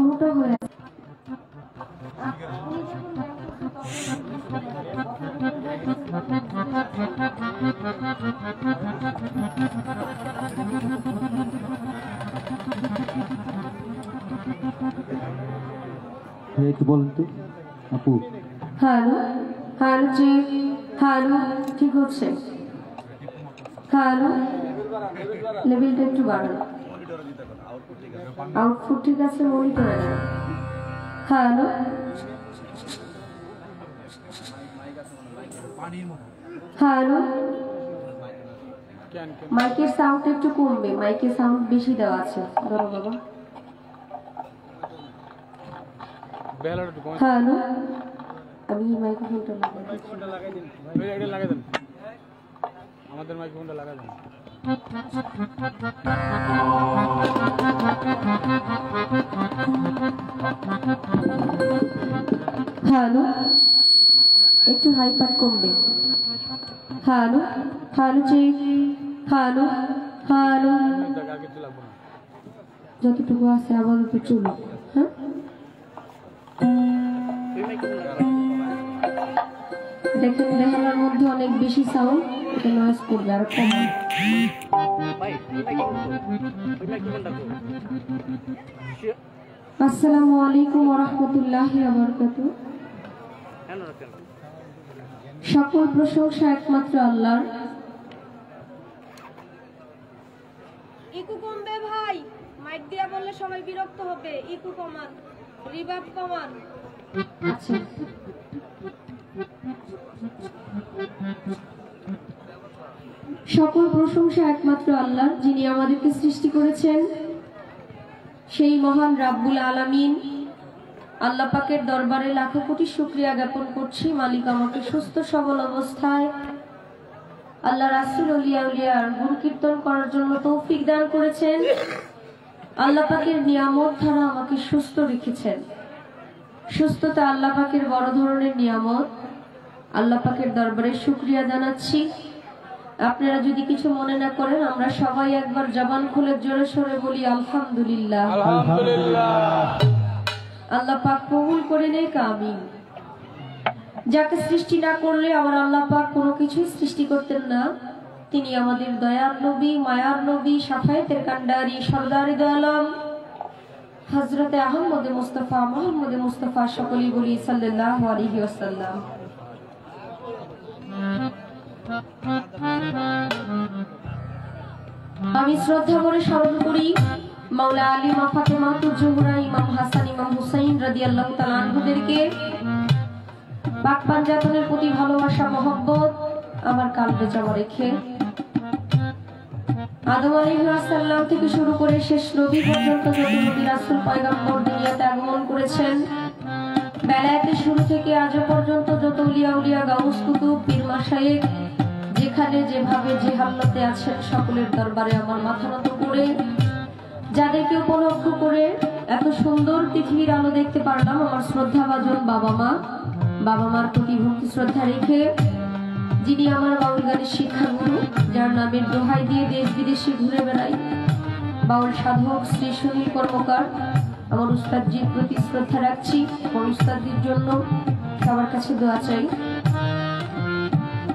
মোটা হয়ে একটু বলুন তো আপু। হ্যালো হ্যালো জি, হ্যালো ঠিক হচ্ছে। হ্যালো লেভেলটা একটু বাড়ানো, আউটপুট ঠিক আছে, মনিটরে নেন। হ্যালো হ্যালো, মাইকের সাউন্ড একটু কমবে, মাইকের সাউন্ড বেশি দেওয়া আছে। ধরো বাবা। হ্যালো, আমি মাইক্রোফোনটা লাগাই দিন। আমাদের মাইক্রোফোনটা লাগাই দেন। হ্যালো, একটু হাইপার কমবে। হ্যালো হ্যালো জি, হ্যালো হ্যালো, যতটুকু আছে আবার একটু চলো। হ্যাঁ, দেখেন লেহেলার মধ্যে অনেক বেশি সাউন্ড, এটা নয়েজ করবে আর কম। আসসালামু আলাইকুম ওয়া রাহমাতুল্লাহি ওয়া বারাকাতুহু। সকল প্রশংসা একমাত্র আল্লাহর। ইকু কমবে ভাই, মাইক দিয়া বললে সবাই বিরক্ত হবে। ইকু কমান, রিভার্ব কমান। আচ্ছা, সকল প্রশংসা একমাত্র আল্লাহর, যিনি আমাদেরকে সৃষ্টি করেছেন। সেই মহান রাব্বুল আলামিন আল্লাহ পাকের দরবারে লাখো কোটি শুকরিয়া জ্ঞাপন করছি। মালিক আমাকে সুস্থ সবল অবস্থায় আল্লাহ রাসূল উলিয়ার গুণ কীর্তন করার জন্য তৌফিক দান করেছেন। আল্লাহ পাকের নিয়ামত দ্বারা আমাকে সুস্থ রেখেছেন। সুস্থতা আল্লাহ পাকের বড় ধরনের নিয়ামত। আল্লাহ পাকের দরবারে শুকরিয়া জানাচ্ছি। আপনারা যদি কিছু মনে না করেন, আমরা সবাই একবার জবান খুলে জোরে সোরে বলি আলহামদুলিল্লাহ। আলহামদুলিল্লাহ। আল্লাহ পাক কবুল করে নেক, আমিন। যাকে সৃষ্টি না করলে আমার আল্লাহ পাক কোনো কিছুই সৃষ্টি করতেন না, তিনি আমাদের দয়ার নবী, মায়ার নবী, শাফায়েতের কান্ডারি, সরদারে দো আলম হযরতে আহমদে মুস্তাফা মুহাম্মদে মুস্তাফা, সকলেই বলি সাল্লাল্লাহু আলাইহি ওয়াসাল্লাম। আমি শ্রদ্ধা করে স্মরণ করি মাওলা আলী, মা ফাতেমা, জোহরা, ইমাম হাসান, ইমাম হুসাইন রাদিয়াল্লাহু তাআলা আনহুদেরকে। পাক পাঞ্জাতনের প্রতি ভালোবাসা মহব্বত আমার কালবে জমা রেখে আদম আলাইহিস সালাম থেকে শুরু করে শেষ নবী পর্যন্ত যত নবী রাসূল পয়গম্বর দুনিয়াতে আগমন করেছেন, বেলায়েতের শুরু থেকে আজ পর্যন্ত যত উলিয়া গাউস কুতুব পীর মাশায়েখ যেখানে যেভাবে যে হালতে আছেন, সকলের দরবারে আমার মাথা নত করে, যাদেরকে উপলক্ষ করে এত সুন্দর পৃথিবীর আলো দেখতে পারলাম, আমার শ্রদ্ধাভাজন বাবা মার প্রতি ভক্তি শ্রদ্ধা রেখে, যিনি আমার বাউল গানের শিক্ষাগুরু, যার নামের দোহাই দিয়ে দেশ বিদেশে ঘুরে বেড়াই, বাউল সাধক শ্রী সুনীল কর্মকার, আমার উস্তাদজির প্রতি শ্রদ্ধা রাখছি। আমার উস্তাদজির জন্য সবার কাছে দোয়া চাই।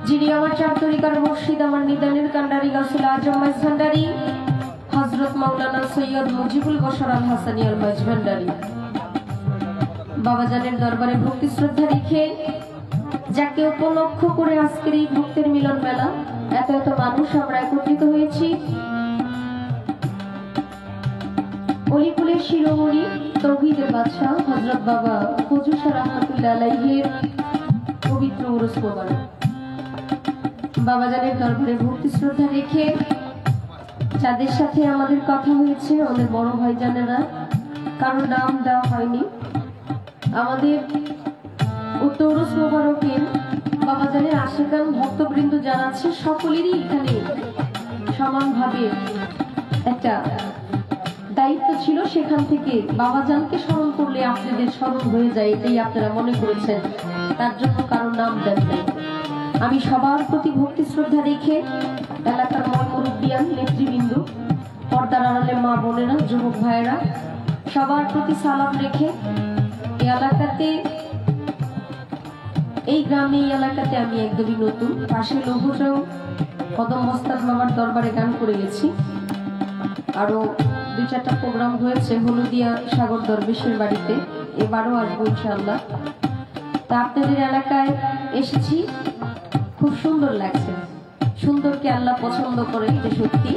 যিনি আমার চার তরিকার মুর্শিদ, আমার নিদানের কান্ডারি, গাউসুল আজম মাইজ ভান্ডারি, হযরত মাওলানা সৈয়দ মুজিবুল বশর আল হাসানী আল মাইজ ভান্ডারি, বাবাজানের দরবারে ভক্তি শ্রদ্ধা রেখে, যাকে উপলক্ষ করে আজকের এই ভক্তের মিলন মেলা, এত এত মানুষ আমরা একত্রিত হয়েছি। অলিকুলের শিরোমণি, তৌহিদের বাদশাহ হযরত বাবা হুজুর শাহ রাহমাতুল্লাহ আলাইহির পবিত্র উরুস মোবারক। বাবাজানের দরবারে ভক্তি শ্রদ্ধা রেখে, যাদের সাথে আমাদের কথা হয়েছে, আমাদের বড় ভাইজানেরা, কারোর নাম দেওয়া হয়নি, আমাদের উত্তর উরুস মোবারকের বাবাজানের আশিকান ভক্তবৃন্দ যারা আছে, সকলেরই এখানে সমানভাবে একটা দায়িত্ব ছিল। সেখান থেকে বাবাজানকে স্মরণ করলে আপনাদের স্মরণ হয়ে যায়, এটাই আপনারা মনে করেছেন, তার জন্য কারোর নাম দেন নাই। আমি সবার প্রতি ভক্তি শ্রদ্ধা রেখে, এলাকার মুরব্বিয়ান, নেতৃবৃন্দ, পর্দার আড়ালে মা বোনেরা, যুবক ভাইয়েরা, সবার প্রতি সালাম রেখে এই এলাকাতে, এই গ্রামে, এই এলাকাতে আমি একদমই নতুন। পাশে লৌহটাও কদম ওস্তাদ বাবার দরবারে গান করে গেছি। আরো 2-4টা প্রোগ্রাম হয়েছে হলদিয়া সাগর দরবেশের বাড়িতে, এবারও আসবো ইনশাআল্লাহ। তা আপনাদের এলাকায় এসেছি, খুব সুন্দর লাগছে। সুন্দরকে আল্লাহ পছন্দ করে, যে সত্যি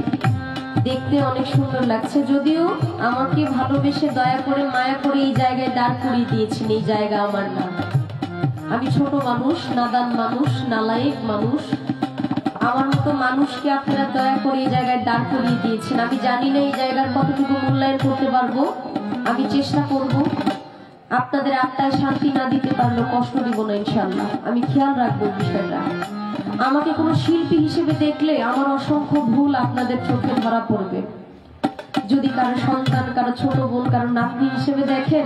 দেখতে অনেক সুন্দর লাগছে। যদিও আমাকে ভালোবেসে দয়া করে মায়া করে এই জায়গায় দাঁড় করিয়ে দিয়েছেন, এই জায়গা আমার না। আমি ছোট মানুষ, নাদান মানুষ, নালায়েক মানুষ। আমার মতো মানুষকে আপনারা দয়া করে এই জায়গায় দাঁড় করিয়ে দিয়েছেন। আমি জানি না এই জায়গার কতটুকু মূল্যায়ন করতে পারবো। আমি চেষ্টা করব, আপনাদের আত্মায় শান্তি না দিতে পারলেও কষ্ট দিব না ইনশাআল্লাহ। আমি খেয়াল রাখবো বিষয়টা। আমাকে কোনো শিল্পী হিসেবে দেখলে আমার অসংখ্য ভুল আপনাদের চোখে ধরা পড়বে। যদি কারো সন্তান, কারো ছোট বোন, কারো নাতনি হিসেবে দেখেন,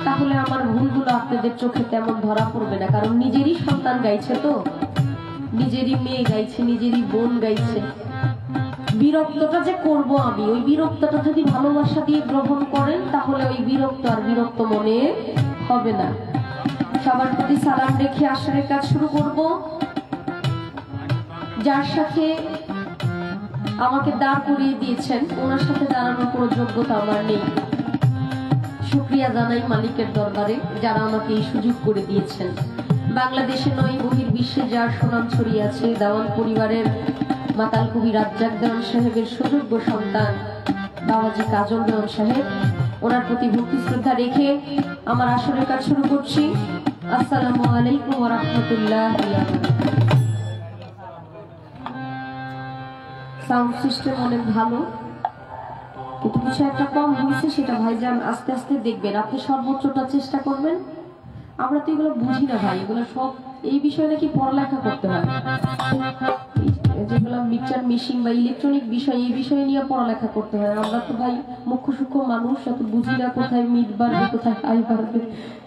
তাহলে আমার ভুলগুলো আপনাদের চোখে তেমন ধরা পড়বে না। কারণ নিজেরই সন্তান গাইছে, তো নিজেরই মেয়ে গাইছে, নিজেরই বোন গাইছে। বিরক্তটা যে করব আমি, ওই বিরক্তটা যদি ভালোবাসা দিয়ে গ্রহণ করেন, তাহলে ওই বিরক্ত আর বিরক্ত মনে হবে না। সবার প্রতি সালাম রেখে আসরের কাজ শুরু করব। যার সাথে আমাকে দাঁড় করিয়ে দিয়েছেন, ওনার সাথে দাঁড়ানোর কোনো যোগ্যতা আমার নেই। শুকরিয়া জানাই মালিকের দরবারে, যারা আমাকে এই সুযোগ করে দিয়েছেন। বাংলাদেশে নয়, বহির্বিশ্বে যার সুনাম ছড়িয়ে আছে, দেওয়ান পরিবারের মাতাল কবি রাজ্জাক দেওয়ান সাহেবের সুযোগ্য সন্তান বাবাজি কাজল দেওয়ান সাহেব, ওনার প্রতি ভক্তি শ্রদ্ধা রেখে আমার আসরের কাজ শুরু করছি। আসসালামু আলাইকুম ওয়া রাহমাতুল্লাহি ওয়া বারাকাতুহু। সাউন্ড সিস্টেম অনেক ভালো, কিন্তু কিছু একটা কম হয়েছে, সেটা ভাইজান আস্তে আস্তে দেখবেন। আপনি সর্বোচ্চটা চেষ্টা করবেন। আমরা তো এগুলো বুঝি না ভাই, এগুলো সব এই বিষয়ে নাকি পড়ালেখা করতে হয়। যেগুলো মিক্সচার মেশিন বা ইলেকট্রনিক বিষয়, এই বিষয়ে নিয়ে পড়ালেখা করতে হয়। আমরা তো ভাই মুখ্য সূক্ষ্ম মানুষ, অত বুঝি না কোথায় মিট বাড়বে, কোথায় হাই বাড়বে।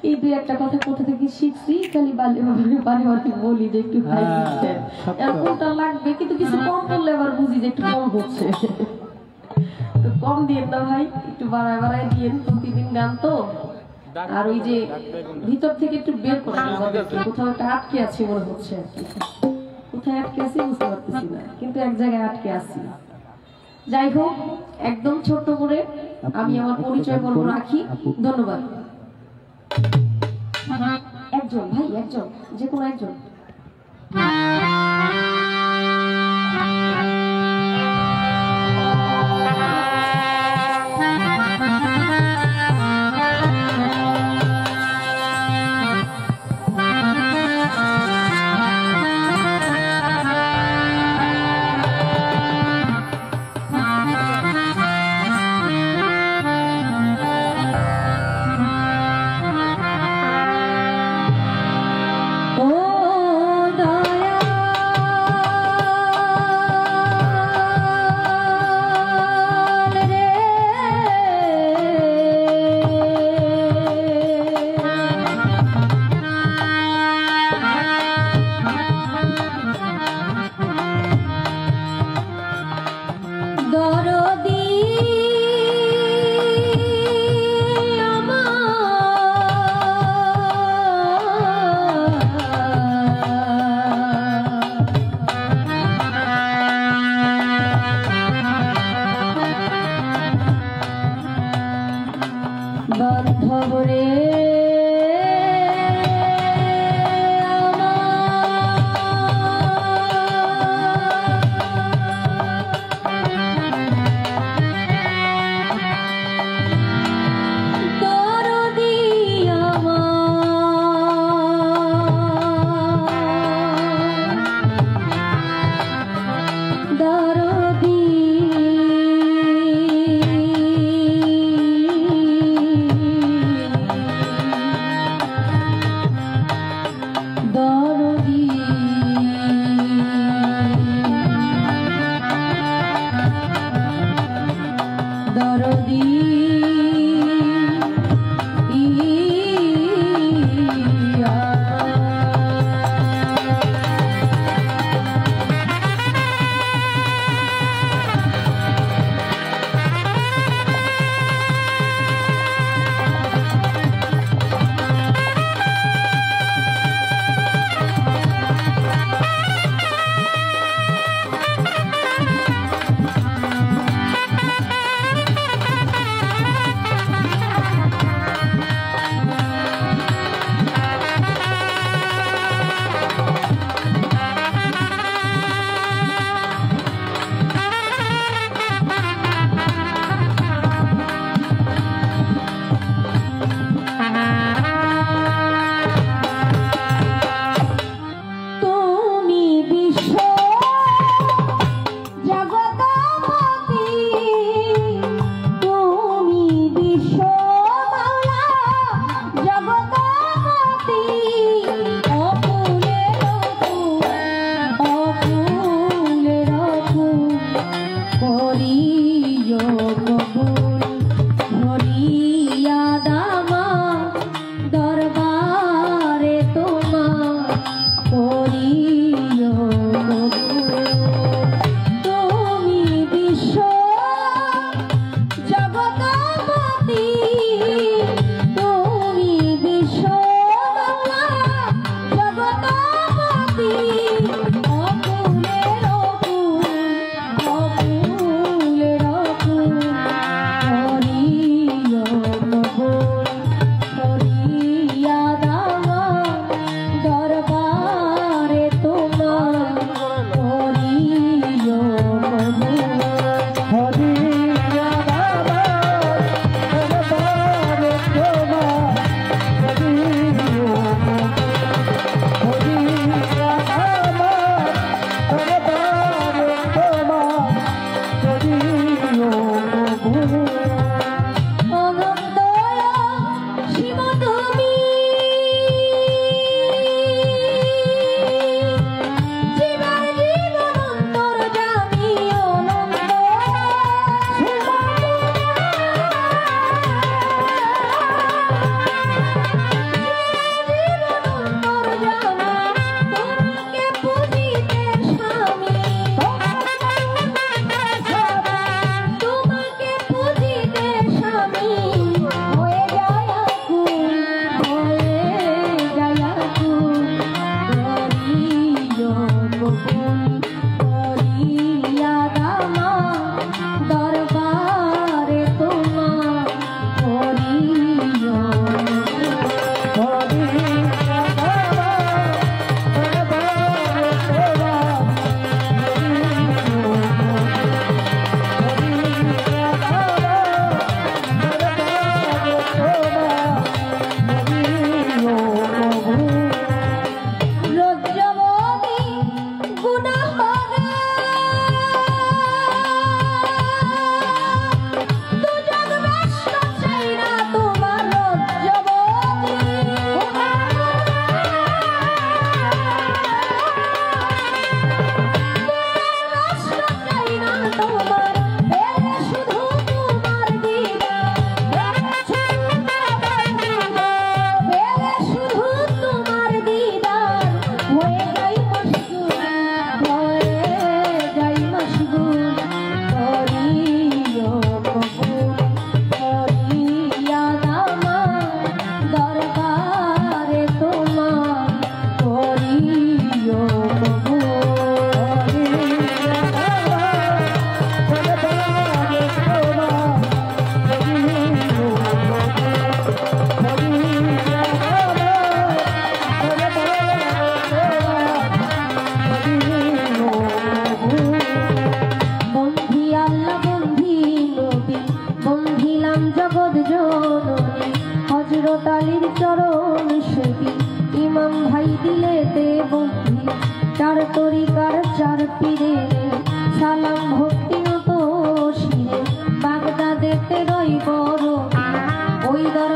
এই 2-1টা কথা কোথা থেকে শিখছি, খালি বালে বালে বলি যে একটু হাই দিচ্ছে, কোনটা লাগবে, কিন্তু কিছু কম করলে আবার বুঝি যে একটু কম হচ্ছে। তো কম দিয়ে না ভাই, একটু বাড়ায় বাড়ায় দিয়ে। প্রতিদিন গান তো, আর ওই যে ভিতর থেকে একটু বের করে কোথাও একটা আটকে আছি মনে হচ্ছে আর কি। কোথায় আটকে আছি বুঝতে পারতেছি না, কিন্তু এক জায়গায় আটকে আছি। যাই হোক, একদম ছোট্ট করে আমি আমার পরিচয় পর্ব রাখি। ধন্যবাদ। একজন ভাই, একজন, যে কোনো একজন।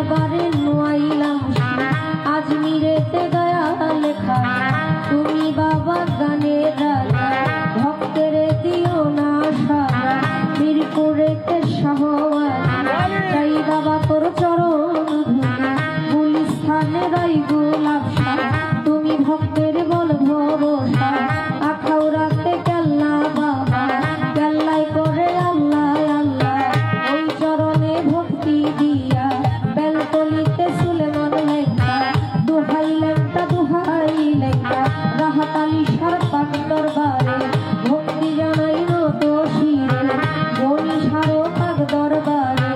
দরবারে নোয়াইলাম আজমিরেতে দয়া লেখা তুমি বাবা গানের রাজা ভক্তের দিও না সারা মিরপুরেতে শাহওয়ালি চাই বাবা তোর চরণ ধুলি গুলিস্থানে রাই গোলাপ শাহ তুমি ভক্তের বল ভরসা আখাউড়াতে কেল্লা বাবা কেল্লাই করে আল্লাহ আল্লাহ ওই চরণে ভক্তি দিয়া বেলতলিতে সুলেমান লেখা দুহাই লেখা রাহাতালি সার পাক দরবারে ভক্তি জানাই নত শিরে বনি সারো পাক দরবারে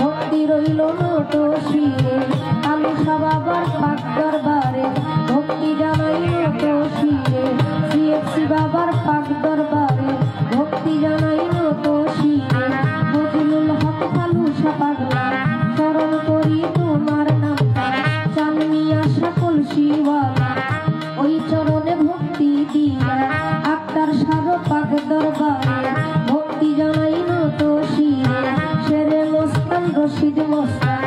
ভক্তি রইল নত শিরে আলুসা বাবার পাক দরবারে ভক্তি জানাই নত শিরে সিএফসি বাবার পাক দরবারে ভক্তি জানাই নত শিরে ফজলুল হক আলুসা পাগলা স্মরণ করি তোমার নামটা চাননি আশা কলসিওয়ালা ওই চরণে ভক্তি দিয়া আক্তার সারো পাক দরবারে ভক্তি জানাই নত শিরে শেরে মোস্তান রশিদ মোস্তান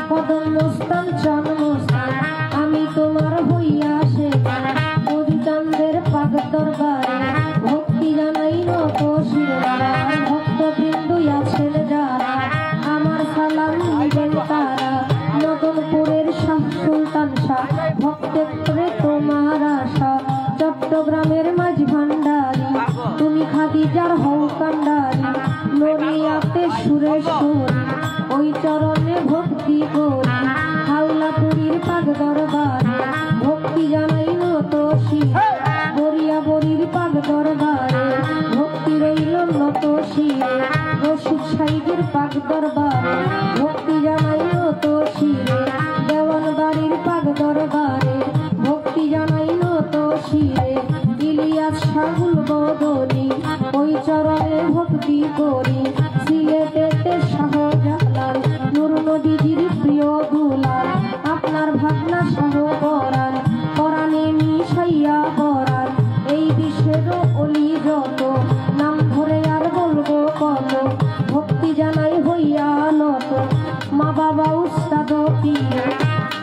কদম মোস্তান চান মোস্তান আমি তোমার হইয়া সে মধুচান্দের পাক দরবারে ভক্তি জানাই নত শিরে ভক্তবৃন্দ আছেন যারা আমার সালাম নিবেন তারা নতুনপুরের শাহ সুলতান শাহ ভক্তের তোমার আশা চট্টগ্রামের মাঝ ভান্ডারী তুমি খাদিজার হও কান্ডারী নড়িয়াতে সুরেশ্বরী ওই চরণে ভক্তি করি হাওলাপুরীর পাক দরবারে ভক্তি জানাই নত শিরে বরিয়াবরির পাক দরবারে ভক্তি রইল নত শিরে রশিদ সাইদের পাক দরবারে ভক্তি জানাই নত শিরে দেওয়ান বাড়ির পাক দরবারে ভক্তি জানাই নত শিরে ইলিয়াস শাহুল বদনি ওই চরণে ভক্তি করি সিলেটেতে শাহজালাল নূর নদীজির প্রিয় দুলাল আপনার ভাবনা শাহ করান করানে মিশাইয়া করান এই বিশ্বের অলি যত নাম ধরে আর বলবো কত ভক্তি জানাই হইয়া নত মা বাবা উস্তাদ পীরে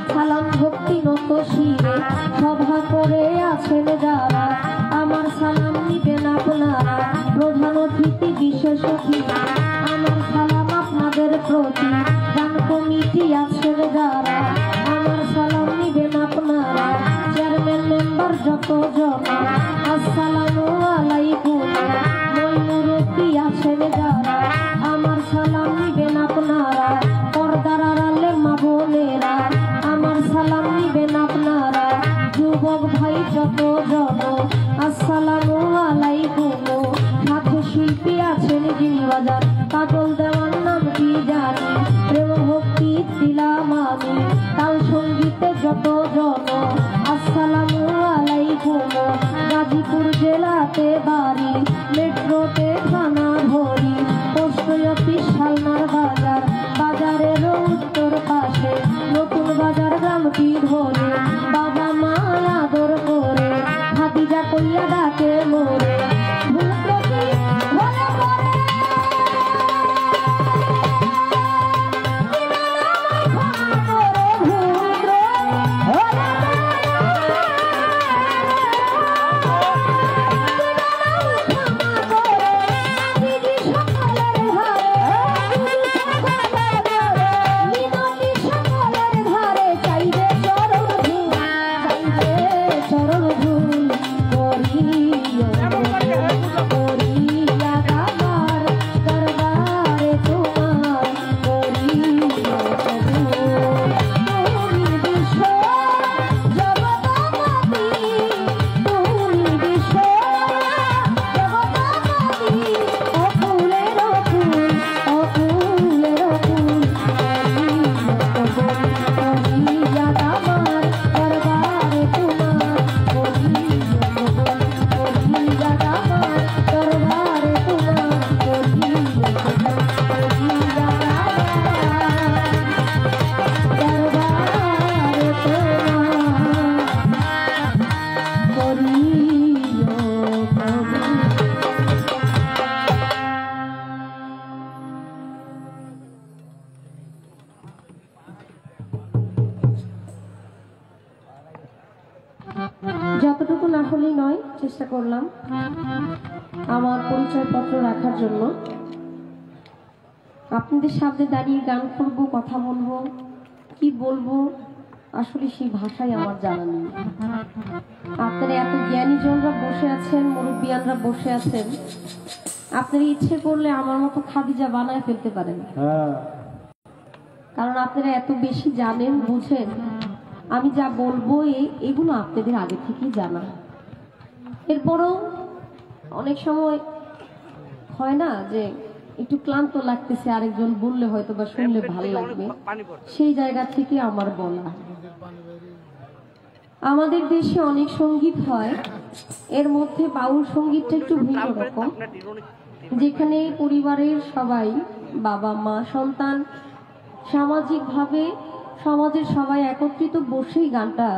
সালাম ভক্তি নত শিরে সভা করে আছেন যারা আমার সালাম নিবেন আপনারা প্রধান অতিথি বিশেষ অতিথি আমার সালাম আপনাদের প্রতি গান কমিটি আছেন যারা আমার সালাম নিবেন আপনারা চেয়ারম্যান মেম্বার যত জন আসসালামু আলাইকুম মই মুরব্বী আছেন যারা আমার সালাম নিবেন আপনারা পর্দার আড়ালে মা বোনেরা আমার সালাম নিবেন আপনারা যুবক ভাই যত জন আসসালামু আলাইকুম সাথে শিল্পী আছেন জিনবাজার কাজল দেওয়ার নাম কি জানি প্রেম ভক্তি দিলাম আমি তাল সঙ্গীতে যত জন আসসালামু আলাইকুম গাজীপুর জেলাতে বাড়ি মেট্রোতে থানা ধরি পোস্ট অফিস শালনার বাজার বাজারের উত্তর পাশে নতুন বাজার গ্রামটি ধরে বাবা মা আদর করে খাদিজা কইয়া ডাকে মোরে যতটুকু না হলেই নয়, চেষ্টা করলাম আমার পরিচয়পত্র রাখার জন্য। আপনাদের সামনে দাঁড়িয়ে গান করব, কথা বলবো, কি বলবো আসলে সেই ভাষাই আমার জানা নেই। আপনারা এত জ্ঞানীজনরা বসে আছেন, মুরব্বিয়ানরা বসে আছেন, আপনারা ইচ্ছে করলে আমার মতো খাদিজা বানায় ফেলতে পারেন, কারণ আপনারা এত বেশি জানেন, বুঝেন। আমি যা বলবো এগুলো আপনাদের আগে থেকেই জানা। এরপরও অনেক সময় হয় না যে একটু ক্লান্ত লাগতেছে, আরেকজন বললে হয়তো বা শুনলে ভালো লাগবে, সেই জায়গা থেকে আমার বলা। আমাদের দেশে অনেক সঙ্গীত হয়, এর মধ্যে বাউল সঙ্গীতটা একটু ভিন্ন রকম, যেখানে পরিবারের সবাই, বাবা মা সন্তান, সামাজিকভাবে সমাজের সবাই একত্রিত বসেই গানটা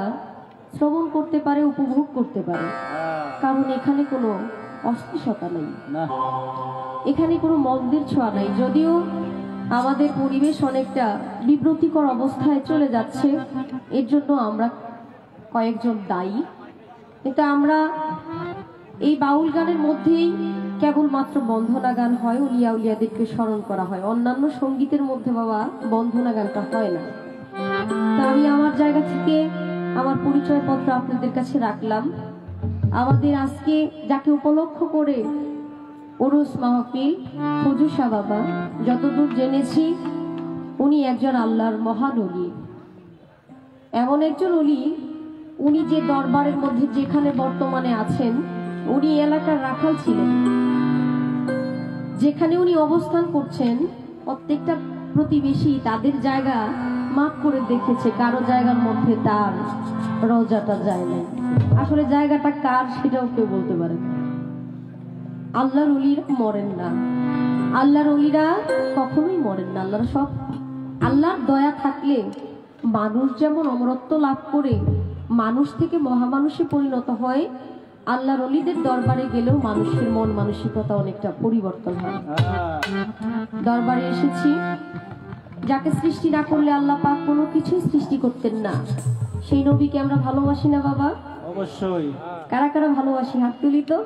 শ্রবণ করতে পারে, উপভোগ করতে পারে। কারণ এখানে কোনো অশ্লীলতা নেই, এখানে কোনো মন্দের ছোঁয়া নাই। যদিও আমাদের পরিবেশ অনেকটা বিব্রতিকর অবস্থায় চলে যাচ্ছে, এর জন্য আমরা কয়েকজন দায়ী, কিন্তু আমরা এই বাউল গানের মধ্যেই কেবলমাত্র বন্ধনা গান হয়, উলিয়া উলিয়াদেরকে স্মরণ করা হয়। অন্যান্য সঙ্গীতের মধ্যে বাবা বন্ধনা গানটা হয় না। তা আমি আমার জায়গা থেকে আমার পরিচয়পত্র আপনাদের কাছে রাখলাম। আমাদের আজকে যাকে উপলক্ষ করে উরুস মাহফিল, হুজুর শাহ বাবা, যতদূর জেনেছি উনি একজন আল্লাহর মহান ওলি, এমন একজন ওলি, উনি যে দরবারের মধ্যে যেখানে বর্তমানে আছেন, উনি এলাকার রাখাল ছিলেন। যেখানে উনি অবস্থান করছেন প্রত্যেকটা প্রতিবেশী তাদের জায়গা মাপ করে দেখেছে, কারো জায়গার মধ্যে তার রওজাটা যায় না। আসলে জায়গাটা কার সেটাও কেউ বলতে পারে না। আল্লাহর ওলিরা মরেন না, আল্লাহর ওলিরা কখনোই মরেন না। আল্লাহর দয়া থাকলে মানুষ যেমন অমরত্ব লাভ করে মানুষ থেকে মহামানুষে পরিণত হয়, আল্লাহর ওলিদের দরবারে গেলেও মানুষের মন মানসিকতা অনেকটা পরিবর্তন হয়। দরবারে এসেছি, যাকে সৃষ্টি না করলে আল্লাহ পাক কোনো কিছুই সৃষ্টি করতেন না, সেই নবীকে আমরা ভালোবাসি না বাবা? অবশ্যই। কারা কারা ভালোবাসি হাত তুলি তো।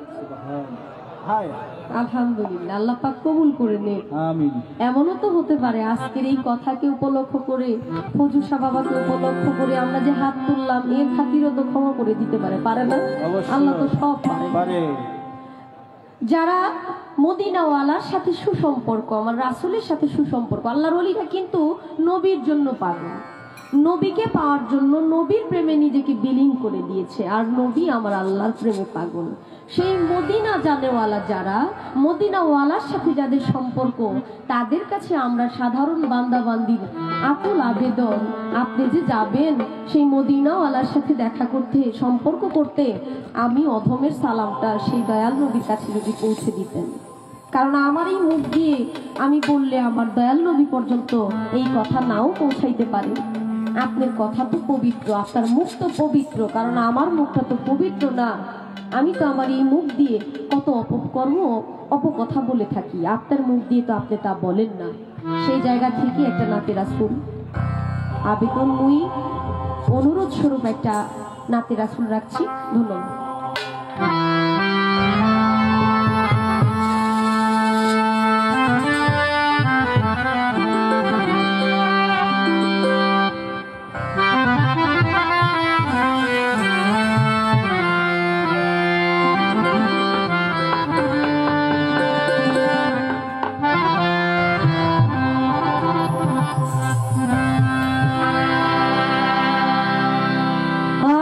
আলহামদুলিল্লাহ, আল্লাহ পাক কবুল করে নে। আমিন। এমনও তো হতে পারে আজকের এই কথাকে উপলক্ষ করে, হুজুর শাহ বাবাকে উপলক্ষ করে আমরা যে হাত তুললাম, এর খাতিরও তো ক্ষমা করে দিতে পারে, পারে না? আল্লাহ তো সব পারে। যারা মদিনাওয়ালার সাথে সুসম্পর্ক, আমার রাসূলের সাথে সুসম্পর্ক, আল্লাহর ওলিরা কিন্তু নবীর জন্য পাগল, নবীকে পাওয়ার জন্য নবীর প্রেমে নিজেকে বিলীন করে দিয়েছে, আর নবী আমার আল্লাহর প্রেমে পাগল। সেই মদিনা জানেওয়ালা যারা, মদিনাওয়ালার সাথে যাদের সম্পর্ক, তাদের কাছে আমরা সাধারণ বান্দাবান্দির আকুল আবেদন, আপনি যে যাবেন সেই মদিনাওয়ালার সাথে দেখা করতে, সম্পর্ক করতে, আমি অধমের সালামটা সেই দয়াল নবীর কাছে যদি পৌঁছে দিতেন। কারণ আমার এই মুখ দিয়ে আমি বললে আমার দয়াল নবী পর্যন্ত এই কথা নাও পৌঁছাইতে পারে। আপনার কথা তো পবিত্র, আপনার মুখ তো পবিত্র, কারণ আমার মুখটা তো পবিত্র না। আমি তো আমার এই মুখ দিয়ে কত অপকর্ম, অপকথা বলে থাকি, আপনার মুখ দিয়ে তো আপনি তা বলেন না। সেই জায়গা থেকে একটা নাতে রাসূল আবেদনময়ী অনুরোধ স্বরূপ একটা নাতে রাসূল রাখছি। ধন্যবাদ।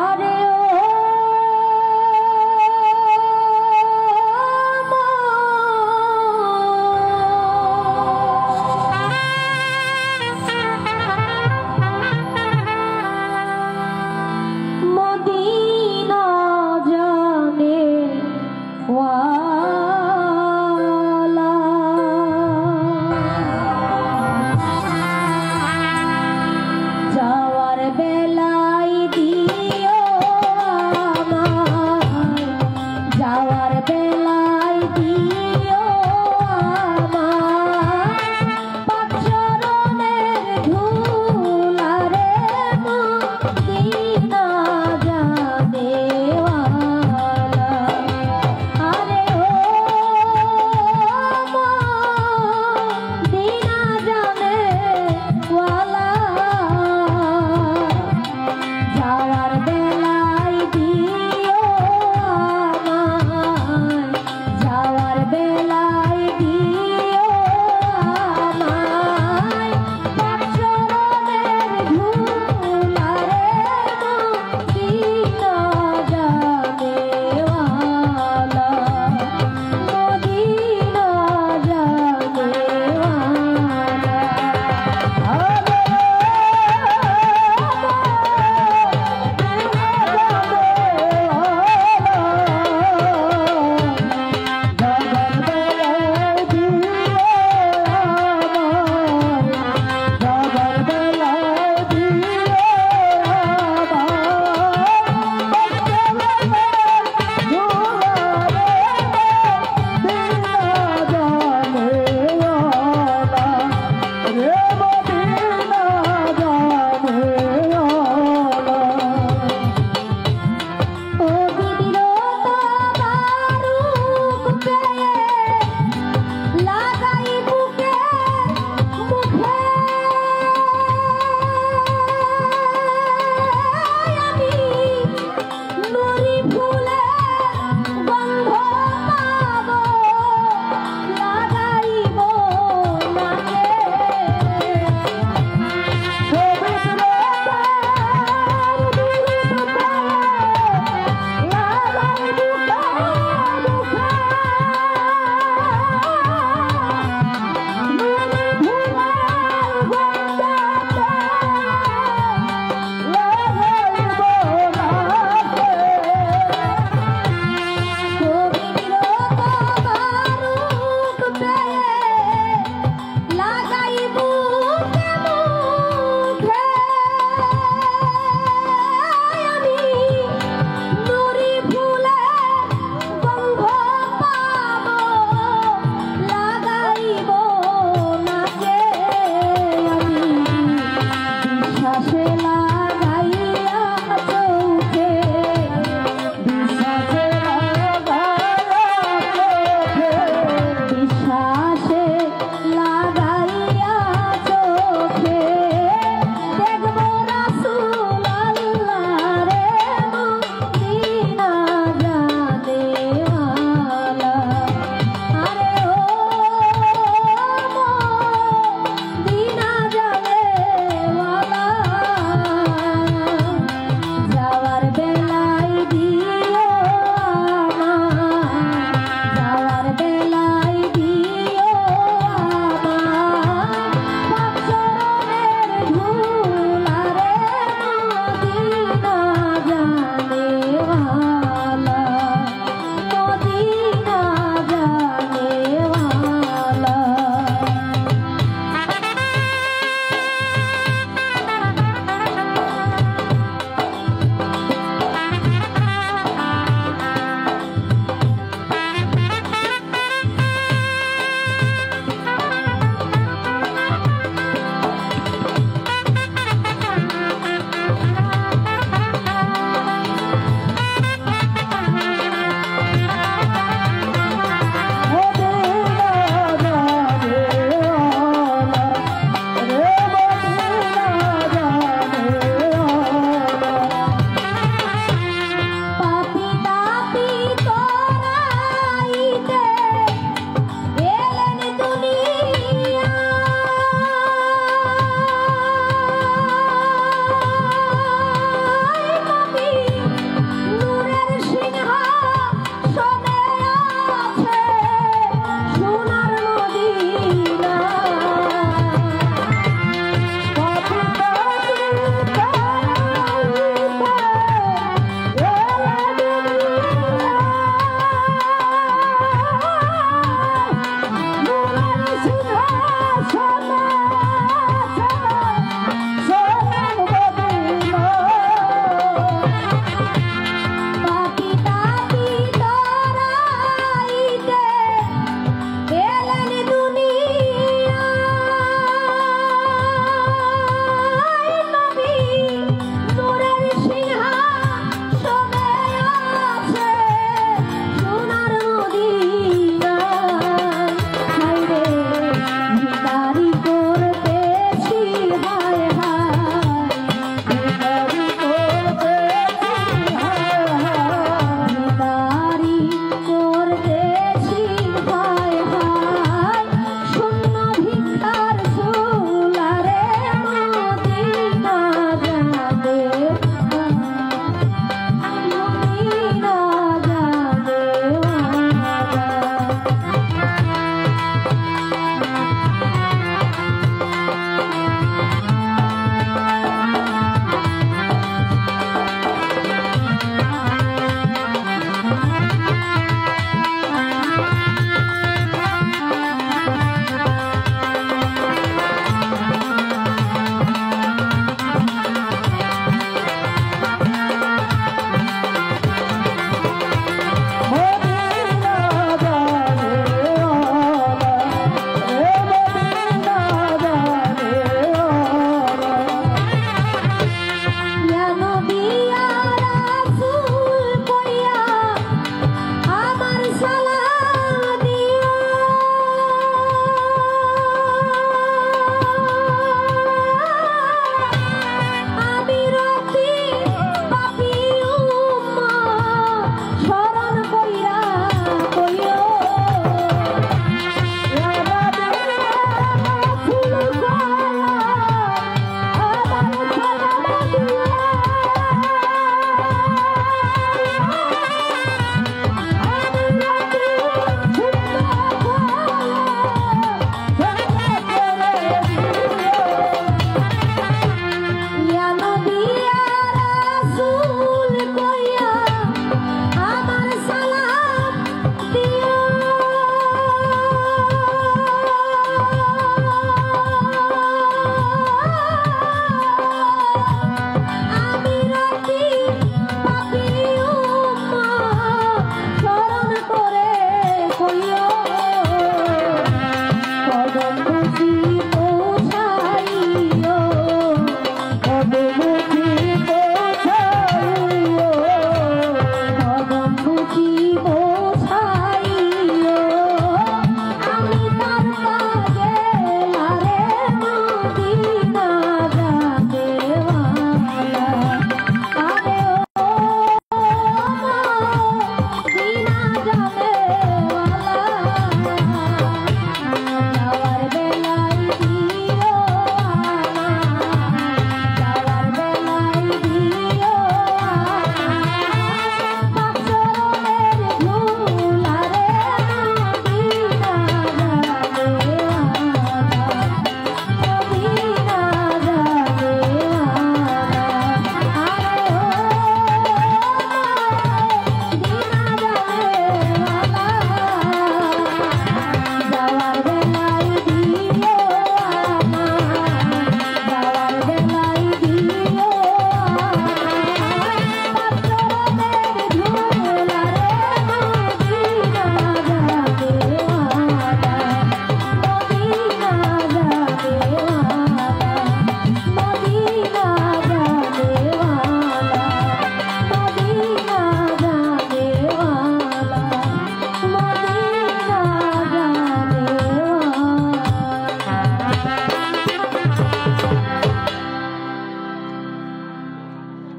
আরে ও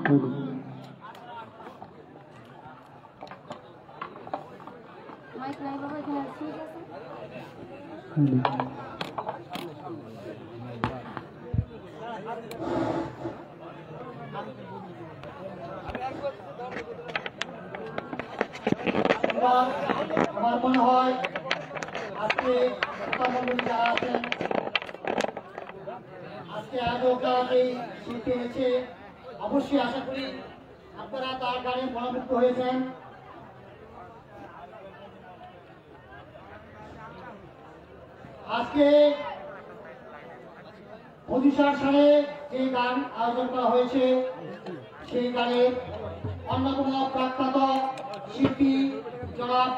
মাইক নাই বাবা, এখানে ঠিক আছে। আমার মনে হয় আজকে যারা আছেন, আজকে আয়োজক যারা এই শিল্পী হয়েছে, অবশ্যই আশা করি আপনারা তার গানে মনোমুগ্ধ হয়েছেন। আজকে ২৫ সালে যে গান আয়োজন করা হয়েছে, সেই গানের অন্যতম প্রখ্যাত শিল্পী জনাব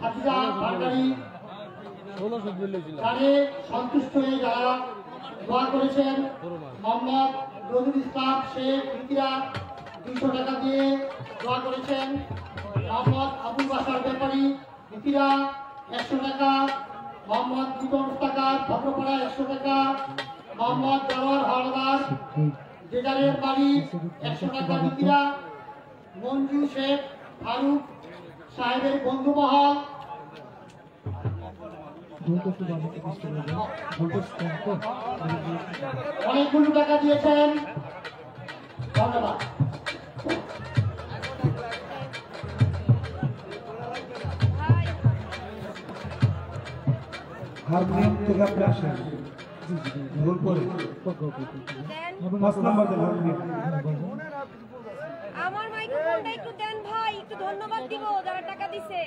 হাফিজা ভান্ডারী গানে সন্তুষ্ট হয়ে যারা দোয়া করেছেন, মোহাম্মদ নজরুল ইসলাম শেখ মিত্রা 200 টাকা দিয়ে দোয়া করেছেন, মোহাম্মদ আবুল বাসার ব্যাপারী মিত্রা 100 টাকা, মোহাম্মদ বিপন টাকা ভদ্রপাড়া 100 টাকা, মোহাম্মদ দেওয়ার হলদার জেজারের বাড়ি 100 টাকা মিত্রা, মঞ্জু শেখ ফারুক সাহেবের বন্ধুমহল অনেকগুলো টাকা দিয়েছেন, ধন্যবাদ। হারমোনিয়াম থেকে আপনি আসেন, ভুল করে 5 নম্বর দেন হারমোনিয়াম। আমার মাইক্রোফোনটা একটু দেন ভাই, একটু ধন্যবাদ দিব যারা টাকা দিছে।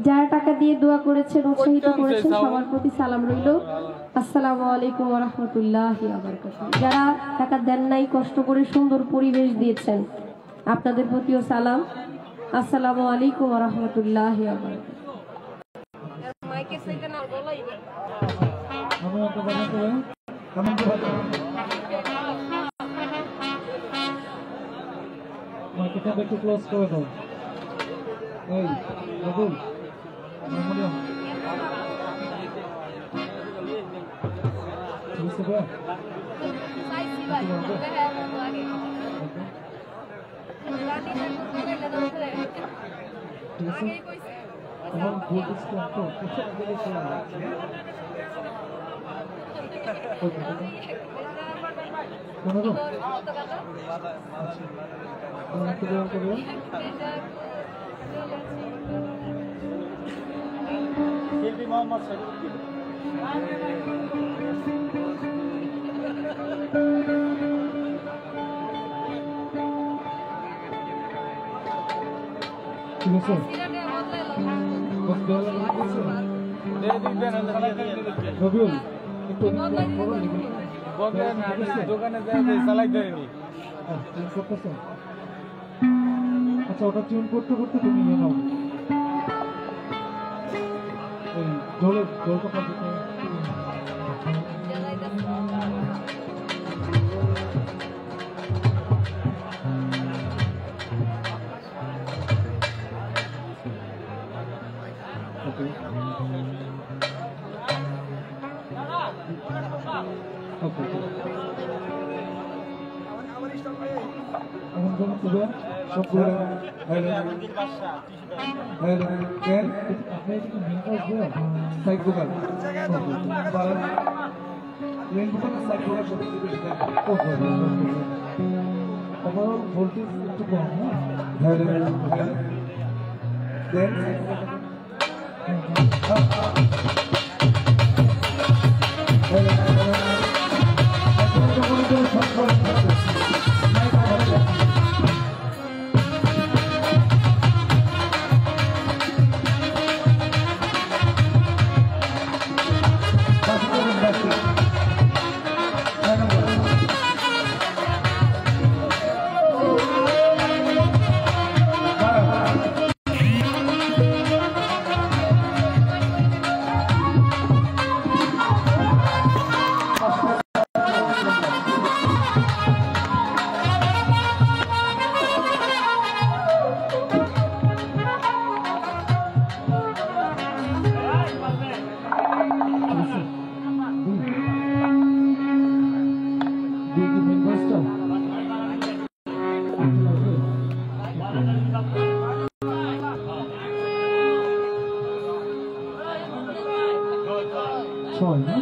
যারা টাকা দিয়ে দোয়া করেছেন, উৎসাহিত করেছেন, সবার প্রতি সালাম রইল। আসসালামু আলাইকুম ওয়া রাহমাতুল্লাহি ওয়া বারাকাতুহু। যারা টাকা দেন নাই, কষ্ট করে সুন্দর পরিবেশ দিয়েছেন, আপনাদের প্রতিও সালাম। আসসালামু আলাইকুম ওয়া রাহমাতুল্লাহি ওয়া বারাকাতুহু। মাইকের সাইডে না বলাই না। আমি একটা কথা কই, কেমন করে মাইকটা একটু ক্লোজ করে দাও। এই রাহুল, হারমোনিয়াম বুঝতে পারো? সাইসি ভাই হ্যাঁ লাগে গাড়ি না তো করে না ঠিক আছে, আগেই কইছে আমার ভোল্টেজটা একটু কোথায় গেলে চলে যাচ্ছে। ওকে কোন রকম একটু বের করবে। শিল্পী মোহাম্মদ শরীফুদ্দিন। ঠিক আছে, সিরাটে বদলাইলো বস দেওয়া লাগছে। রবিউল একটু দোকানে চালাই দেয়নি। করতেছ? আচ্ছা, ওটা টিউন করতে করতে তুমি নিয়ে নাও। এই জলের জলটা পাঠিয়ে ভোল্টেজ একটু কম। 6 না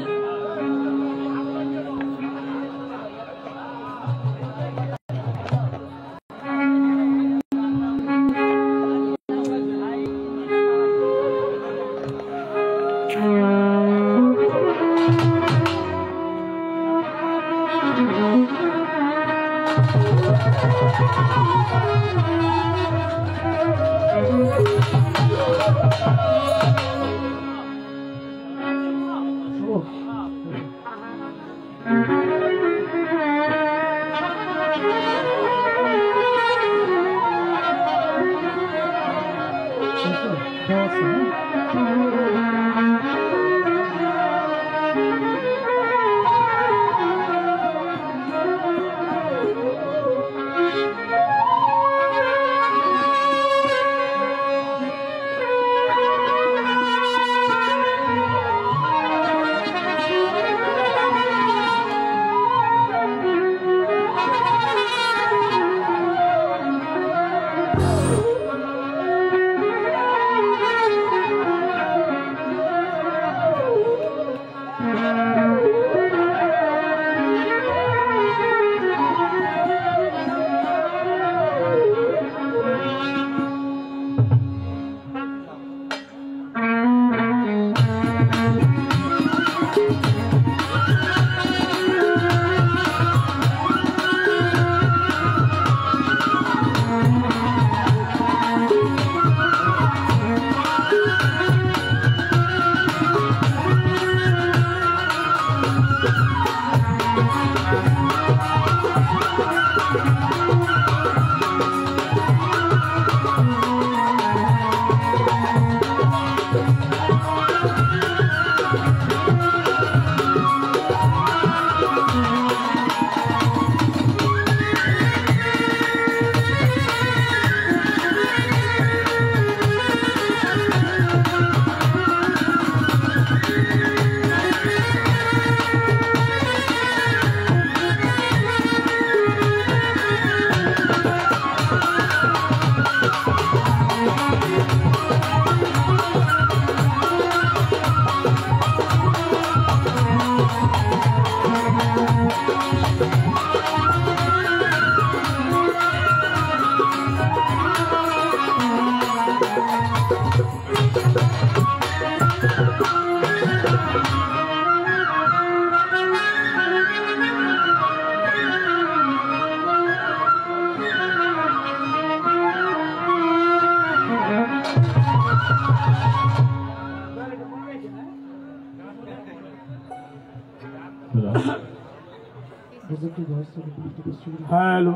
হ্যালো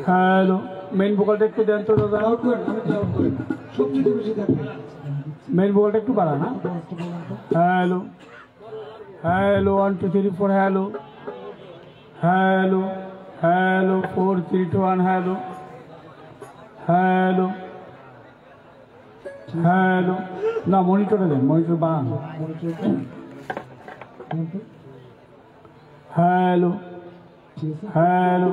হ্যালো মেইন ভোকালটা একটু দেন তো দাদা সবচেয়ে বেশি দেখবে মেইন ভোকালটা একটু বাড়া না hello hello 1 2 3 4 hello hello hello 4 3 2 1 hello hello hello না মনিটরে দেন মনিটর বাড়ান হ্যালো হ্যালো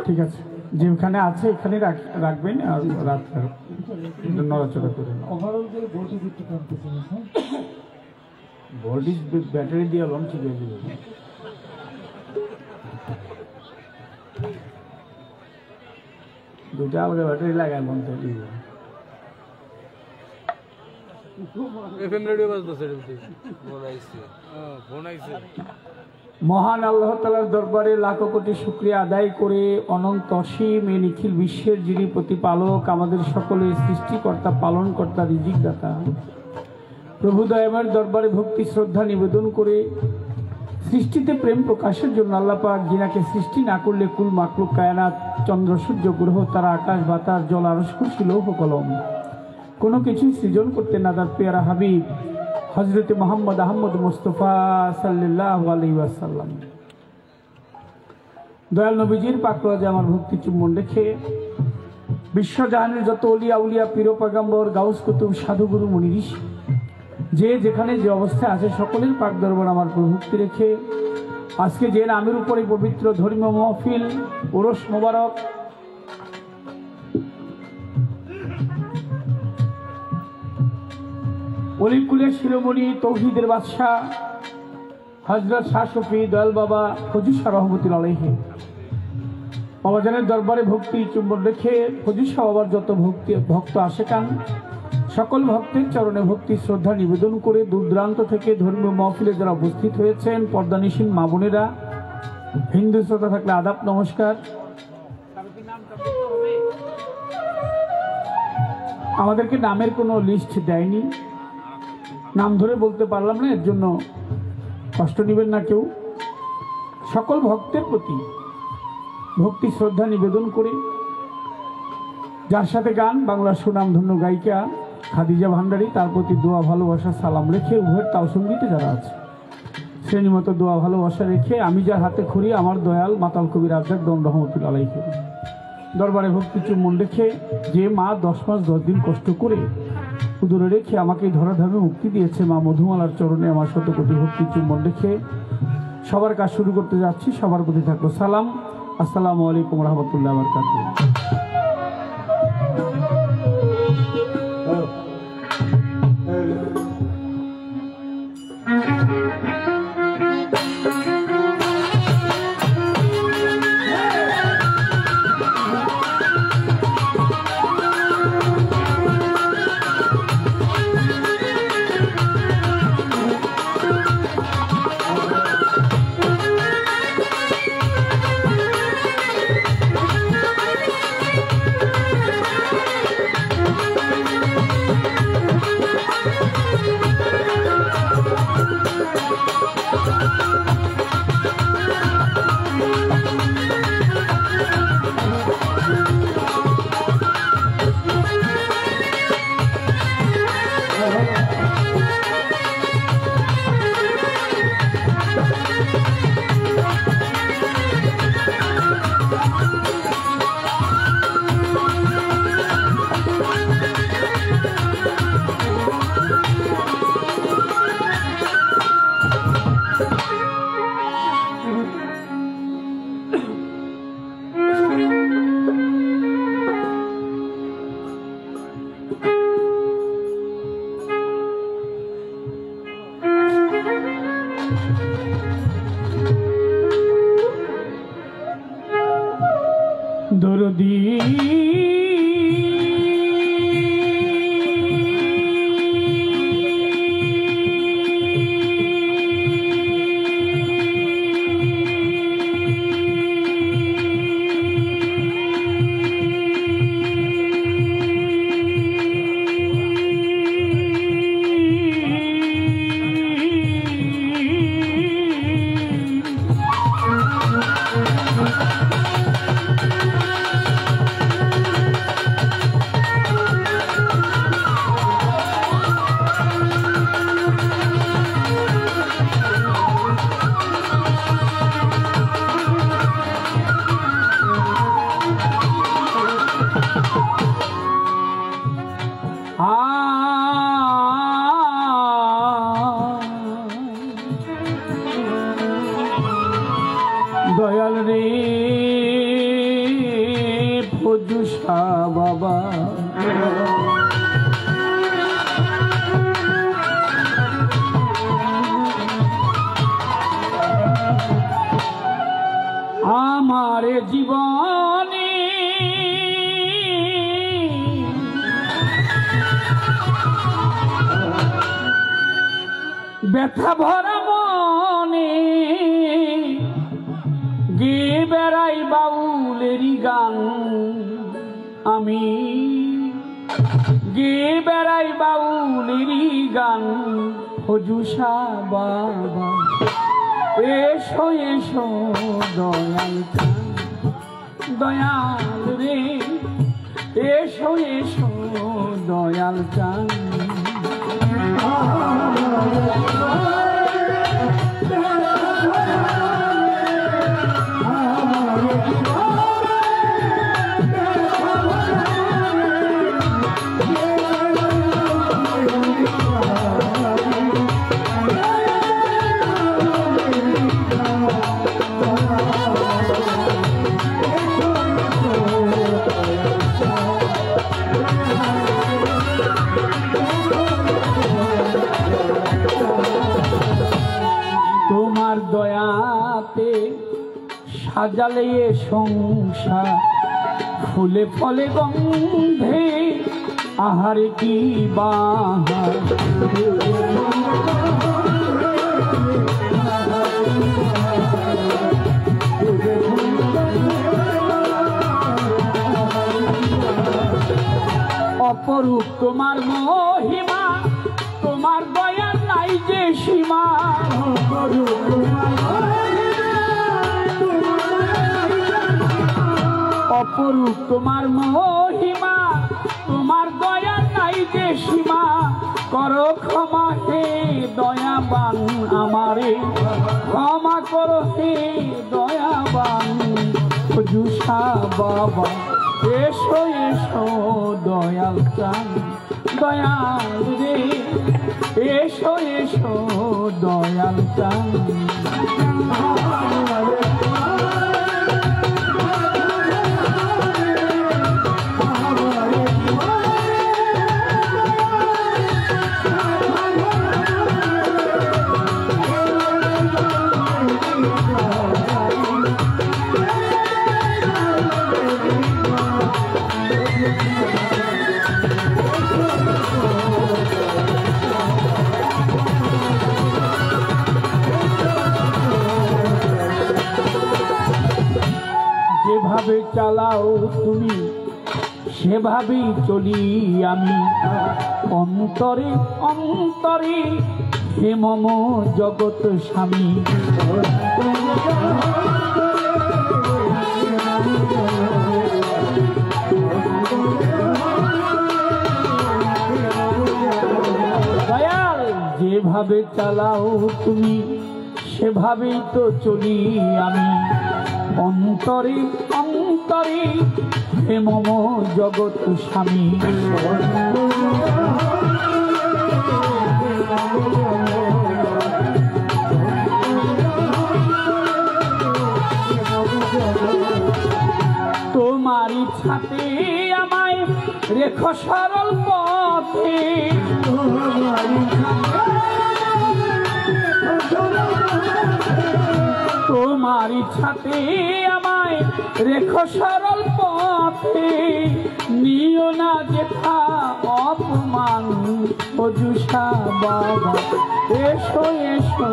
ঠিক আছে যেখানে আছে এখানে রাখবেন আর রাখতে নড়াচড়া করে ওভারঅল যে ভোল্টেজ একটু কমতেছে হ্যাঁ ভোল্টেজ ব্যাটারি দিয়ে লঞ্চ ঠিক হয়ে যাবে দুটা আলাদা ব্যাটারি লাগায় বলতে এফএম রেডিও বাজতেছে ফোন আইছে মহান আল্লাহ তাআলার দরবারে লাখো কোটি শুকরিয়া আদায় করে অনন্ত অসীম এই নিখিল বিশ্বের যিনি প্রতিপালক আমাদের সকলের সৃষ্টিকর্তা পালনকর্তা রিজিকদাতা প্রভু দয়াময়ের দরবারে ভক্তি শ্রদ্ধা নিবেদন করে সৃষ্টিতে প্রেম প্রকাশের জন্য আল্লাহ পাক যিনাকে সৃষ্টি না করলে কুল মাকলুক কায়নাত চন্দ্র সূর্য গ্রহ তারা আকাশ বাতাস জল আরশ কুরসি লৌহ কলম কোনো কিছুই সৃজন করতে না তার পেয়ারা হাবিব হযরত মুহাম্মদ আহমদ মুস্তাফা সাল্লাল্লাহু আলাইহি ওয়াসাল্লাম দয়াল নবীজির পাক রোজে আমার ভক্তি চুম্বন রেখে বিশ্বজাহানের যত ওলিয়া উলিয়া পীর পয়গম্বর গাউস কুতুব সাধুগুরু মুনি ঋষি যে যেখানে যে অবস্থায় আছে সকলের পাক দরবার আমার ভক্তি রেখে আজকে যে নামের উপরে পবিত্র ধর্মীয় মাহফিল ওরস মোবারক অলিকুলের শিরোমণি তৌহিদের বাদশাহ হযরত শাহ শফি দয়াল বাবা ফজুর শাহ রহমতুল্লাহ আলাইহি বাবাজানের দরবারে ভক্তি চুম্বন রেখে ফজুর শাহ বাবার যত ভক্ত আশেকান সকল ভক্তের চরণে ভক্তি শ্রদ্ধা নিবেদন করে দূর দূরান্ত থেকে ধর্মীয় মহফিলে যারা উপস্থিত হয়েছেন, পর্দানিসীন মা বোনেরা, হিন্দু শ্রোতা থাকলে আদাব নমস্কার। আমাদেরকে নামের কোনো লিস্ট দেয়নি, নাম ধরে বলতে পারলাম না, এর জন্য কষ্ট নেবেন না কেউ। সকল ভক্তের প্রতি ভক্তি শ্রদ্ধা নিবেদন করে যার সাথে গান বাংলার সুনামধন্য গায়িকা খাদিজা ভান্ডারী, তার প্রতি দোয়া ভালোবাসা সালাম রেখে উভয়ের তাল সঙ্গীতে যারা আছে শ্রেণীমতো দোয়া ভালোবাসা রেখে আমি যার হাতে খড়ি আমার দয়াল মাতাল কবির রাজ্জাক দম রহমতুল্লাহ আলাইহি দরবারে ভক্তি চুম্বন রেখে যে মা 10 মাস 10 দিন কষ্ট করে উদরে রেখে আমাকে ধরাধামে মুক্তি দিয়েছে, মা মধুমালার চরণে আমার শত কোটি ভক্তি চুম্বন রেখে সবার কাজ শুরু করতে যাচ্ছি। সবার প্রতি থাকবো সালাম। আসসালামু আলাইকুম রহমতুল্লাহ বারাকাতুহু। দরদি দয়াল রে ফজুর শাহ বাবা, আমার জীবনে ব্যথা ভরা মনে গে বেড়াই বাউলেরই গান, আমি গে বেড়াই বাউলেরই গান। ফজুর শাহ বাবা এসো এসো দয়াল চান, দয়াল রে এসো এসো দয়াল চান। সাজালে এ সংসার ফুলে ফলে গন্ধে আহারে কি বাহার অপরূপ তোমার মহিমা তোমার দয়া নাই যে সীমা অপরূপ তোমার মহিমা তোমার দয়া নাই যে সীমা করো ক্ষমা হে দয়াবান আমারে ক্ষমা করো হে দয়াবান জুসা বাবা এসো এসো দয়াল চান দয়াল রে এসো এসো দয়াল চান যেভাবে চালাও তুমি সেভাবেই চলি আমি অন্তরে অন্তরে হে মম জগৎ স্বামী দয়াল যেভাবে চালাও তুমি সেভাবেই তো চলি আমি অন্তরে অন্তরে হে মম জগৎ স্বামী তোমার ইচ্ছাতে আমায় রেখো সরল পথে তোমার ইচ্ছাতে আমায় রেখো সরল পথে নিও না যেথা অপমান অজুষা বাবা এসো এসো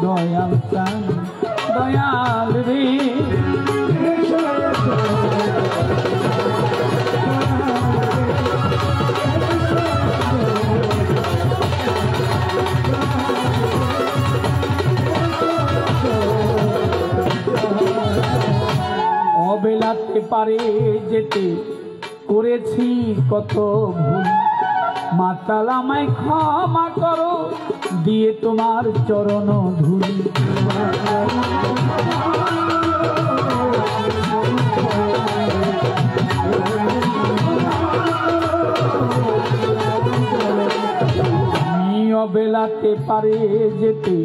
দয়াল চান দয়াল রে এসো এসো অবেলাতে পারে যেতে করেছি কত ভুল মাতাল আমায় ক্ষমা করো দিয়ে তোমার চরণ ধুলি অবেলাতে পারে যেতে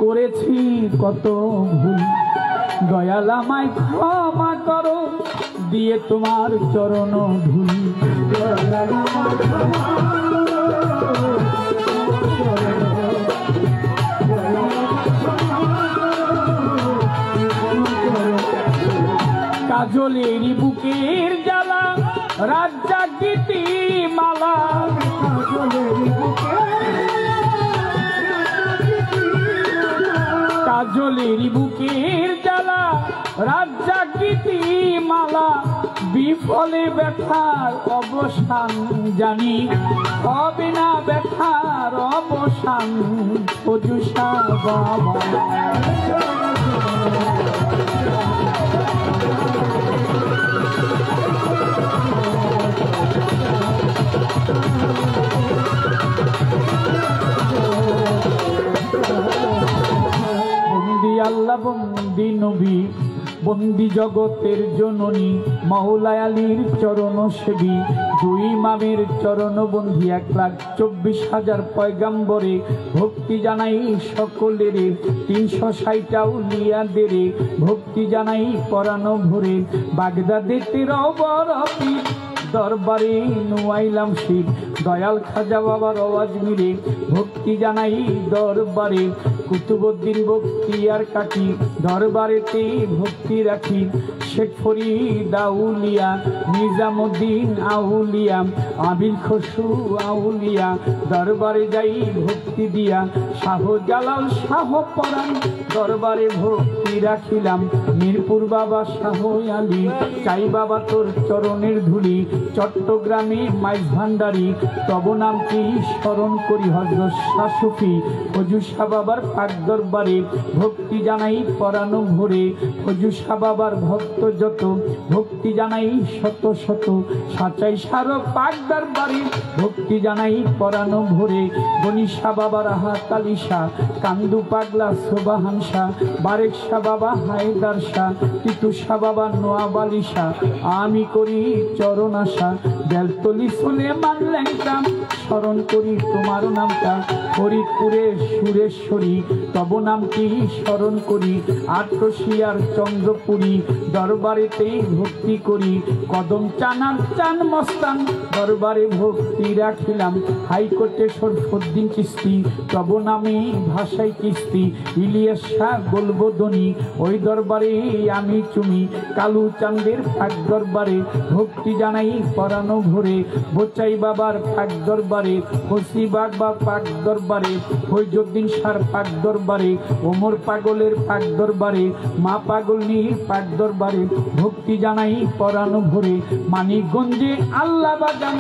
করেছি কত ভুল দয়াল আমায় ক্ষমা করো দিয়ে তোমার চরণ ধুলি কাজলেরই বুকের জ্বালা রাজ্জাগীতি মালা কাজলেরই বুকের জ্বালা রাজ্জাগীতি মালা বিফলে ব্যথার অবসান জানি হবে না ব্যথার অবসান অজুষা বাবা বন্দি আল্লাহ বন্দি নবী বন্দি জগতের জননী মওলা আলীর চরণ সেবী দুই ইমামের চরণ বন্ধি 1,24,000 পয়গাম্বরে ভক্তি জানাই সকলের 360 আউলিয়াদের ভক্তি জানাই পরানো ভরে বাগদাদেতে রবরপি দরবারে নুয়াইলাম শিব দয়াল খাজা বাবার আওয়াজ মিলে ভক্তি জানাই দরবারে কুতুবউদ্দিন বখতিয়ার কাকি দরবারেতে ভক্তি রাখি শেখ ফরিদ আউলিয়া নিজামুদ্দিন আউলিয়া আবির খসু আউলিয়া দরবারে যাই ভক্তি দিয়া শাহজালাল শাহ পরাণ দরবারে ভক্তি রাখিলাম মিরপুর বাবা শাহ আলী চাই বাবা তোর চরণের ধুলি চট্টগ্রামে মাইজ ভান্ডারী তব নামটি স্মরণ করি হযরত শাহ সুফি হুজুর শাহ বাবার পাক দরবারে ভক্তি জানাই পরানো ভরে হুজুর শাহ বাবার ভক্ত যত ভক্তি জানাই শত শত সাচাই সার পাক দরবারে ভক্তি জানাই পরানো ভরে গনি শাহ বাবার হাতালি শাহ কান্দু পাগলা সুবাহান শাহ বারেক শাহ বাবা হায়দার শাহ টিটু শাহ বাবা নোয়াব আলী শাহ আমি করি চরণ আশা বেলতলি সুলেমান ল্যাংটা স্মরণ করি তোমার নামটা ফরিদপুরে সুরেশ্বরী তব নামটি স্মরণ করি আটরশিয়ার চন্দ্রপুরী দরবারেতেই ভক্তি করি কদম চানার চান মস্তান দরবারে ভক্তি রাখিলাম হাইকোর্টে শরফুদ্দিন চিস্তি তব নামে ভাষাই কিস্তি ইলিয়াস শাহ গোলবদনী ওই দরবারে আমি চুমি কালু চাঁদের পাক দরবারে ভক্তি জানাই পরানো ভরে বোচাই বাবার পাক দরবারে হসি বাবা পাক দরবারে ফৈজুদ্দিন শাহর পাক দরবারে ওমর পাগলের পাক দরবারে মা পাগলনির পাক দরবারে ভক্তি জানাই পরানো ভরে মানিকগঞ্জে আল্লাহ বাগান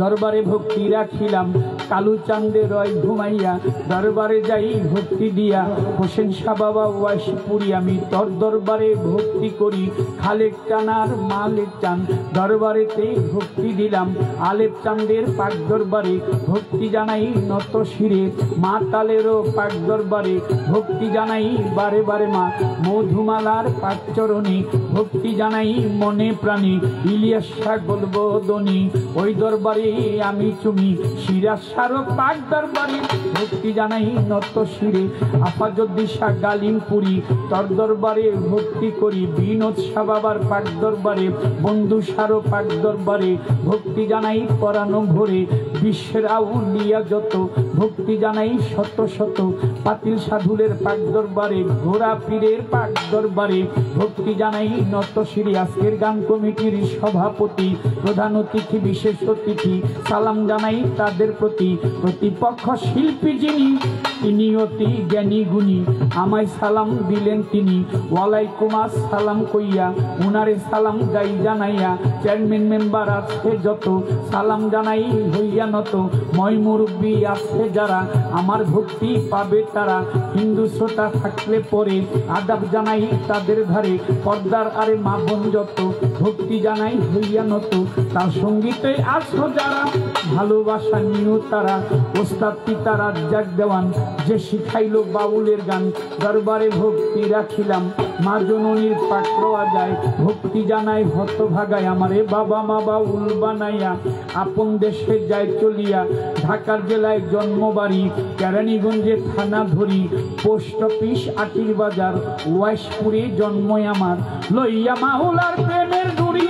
দরবারে ভক্তি রাখিলাম কালু চাঁদে রয় ঘুমাইয়া দরবারে যাই ভক্তি দিয়া হোসেন শাহ বাবা ওয়াইশপুরি আমি তোর দরবারে ভক্তি করি খালেক চানার মালেক চান দরবারেতে ভক্তি দিলাম আলেপ চাঁদের পাক দরবারে ভক্তি জানাই নত শিরে মা তালেরও পাক দরবারে ভক্তি জানাই বারে বারে মা মধুমালার পাক চরণে ভক্তি জানাই মনে প্রাণী ইলিয়াস শাহ গোলবদনী ওই দরবারে আমি চুমি সিরাজ শাহ পাক দরবারে ভক্তি জানাই নত শিরে আফাজউদ্দিন শাহ গালিমপুরি তোর দরবারে ভক্তি করি বিনোদ শাহ বাবার পাক দরবারে বন্ধু শাহ পাক দরবারে ভক্তি জানাই পরানো ভরে বিশ্বের আউলিয়া যত ভক্তি জানাই শত শত পাতিল সাধুলের পাক দরবারে ঘোড়া পীরের পাক দরবারে ভক্তি জানাই নত শিরে আজকের গান কমিটির সভাপতি প্রধান অতিথি বিশেষ অতিথি সালাম জানাই তাদের প্রতি প্রতিপক্ষ শিল্পী যিনি তিনি অতি জ্ঞানী গুণী আমায় সালাম দিলেন তিনি ওয়ালাইকুম আসসালাম কইয়া উনারে সালাম গাই জানাইয়া চেয়ারম্যান মেম্বার আছে যত সালাম জানাই হইয়া নত ময় মুরব্বী আছে যারা আমার ভক্তি পাবে তারা হিন্দু শ্রোতা থাকলে পরে আদাব জানাই তাদের ধারে পর্দার আরে মা বোন যত ভক্তি জানাই হইয়া নত তার সঙ্গীতে আসো যারা ভালোবাসা নিও তারা ওস্তাদ পিতা রাজ্জাক দেওয়ান যে শিখাইল বাউলের গান দরবারে ভক্তি রাখিলাম মা জননীর পাক রওয়া যায় ভক্তি জানাই হতভাগায় আমারে বাবা মা বাউল বানাইয়া আপন দেশে যায় চলিয়া ঢাকার জেলায় জন্মবাড়ি কেরানীগঞ্জে থানা ধরি পোস্ট অফিস আটির বাজার ওয়াইশপুরে জন্ম আমার লইয়া মাওলার প্রেমের দড়ি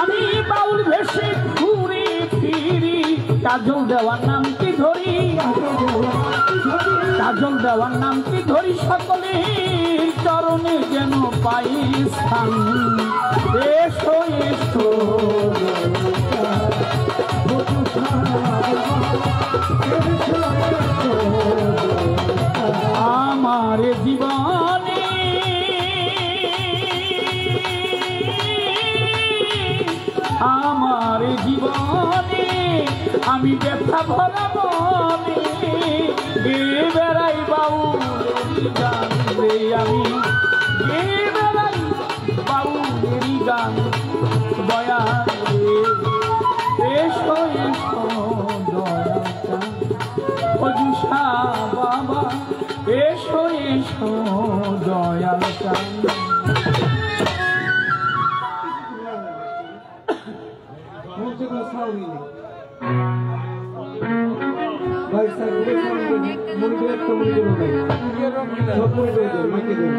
আমি বাউল ভেসে ঘুরে ফিরি কাজল দেওয়ার নাম কি ধরি কাজল দেওয়ার নাম কি ধরি সকলের চরণে যেন পাই স্থান এসো এসো আমার জীবনে আমার জীবনে আমি ব্যথা ভরা মনে বেড়াই বাউলের গান রে আমি বেড়াই বাউলের গান দয়া রে এসো এসো দয়া হুজুর শাহ বাবা এসো এসো দয়াল চাঁদ भाई सर মনিটর একটা মনিটরও নাই সব মনিটর দেন মাইকে দেন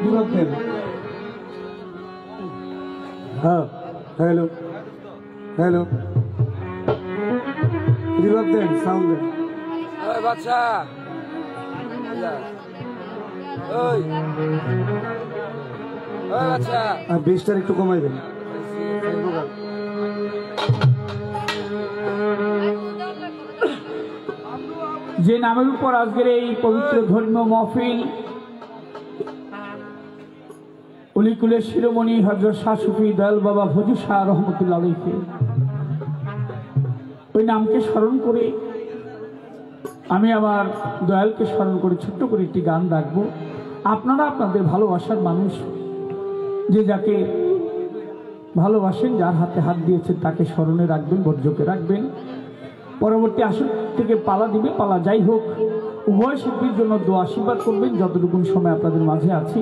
দুলাভ দেন হ্যাঁ হ্যালো হ্যালো দুলাভ দেন সাউন্ড দেন ওই বাচ্চা ওই ওই বাচ্চা আর বেসটা একটু কমাই দেন যে নামের উপর আজকের এই পবিত্র ধর্মীয় মহফিল, অলিকুলের শিরোমণি হযরত শাহ সুফি দয়াল বাবা ফজল শাহ রহমতুল্লাহ আলাইহি, ওই নামকে স্মরণ করে আমি আমার দয়ালকে স্মরণ করে ছোট্ট করে একটি গান রাখবো। আপনারা আপনাদের ভালোবাসার মানুষ, যে যাকে ভালোবাসেন, যার হাতে হাত দিয়েছেন, তাকে স্মরণে রাখবেন, বর্জকে রাখবেন। পরবর্তী আসর থেকে পালা দিবে, পালা যাই হোক, উভয় শিল্পীর জন্য দোয়া আশীর্বাদ করবেন। যতটুকু সময় আপনাদের মাঝে আছি,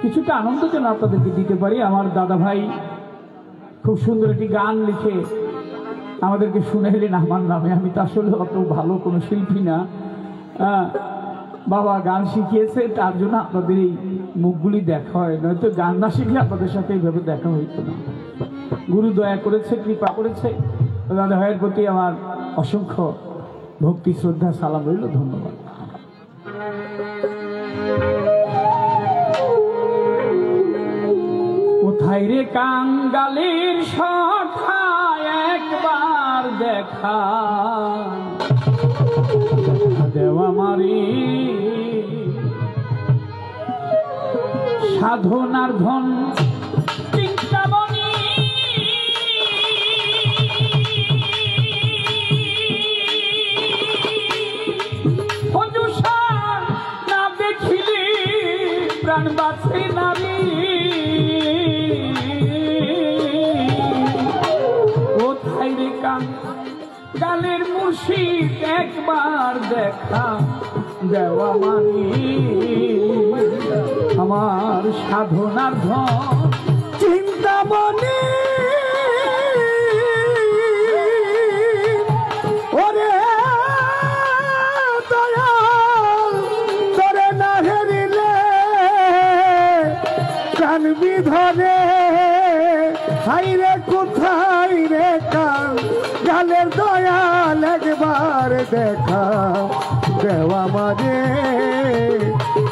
কিছুটা আনন্দ যেন আপনাদেরকে দিতে পারি। আমার দাদা ভাই খুব সুন্দর একটি গান লিখে আমাদেরকে শুনাইলেন আমার নামে। আমি তো আসলে অত ভালো কোনো শিল্পী না, বাবা গান শিখিয়েছে, তার জন্য আপনাদের এই মুখগুলি দেখা হয়, নয়তো গান না শিখলে আপনাদের সাথে এইভাবে দেখা হইতো না। গুরু দয়া করেছে, কৃপা করেছে। দাদা ভাইয়ের প্রতি আমার অসংখ্য ভক্তি, শ্রদ্ধা, সালাম রইল। ধন্যবাদ। কোথায় রে কাঙ্গালের সখা, একবার দেখা দেওয়া মারি, সাধনার ধন চিন্তামণি, হজুষা না দেখিলে প্রাণ বাঁচে নারী। কোথায় রে কাঙ্গালের মুর্শিদ, একবার দেখা দেওয়া মানি, আমার সাধনার ধন চিন্তামণি। ওরে দয়াল তোরে না হেরিলে কানবি ধরে, হাইরে কোথায় রে কাঙ্গালের দয়াল, একবার দেখা দেওয়া মাঝে,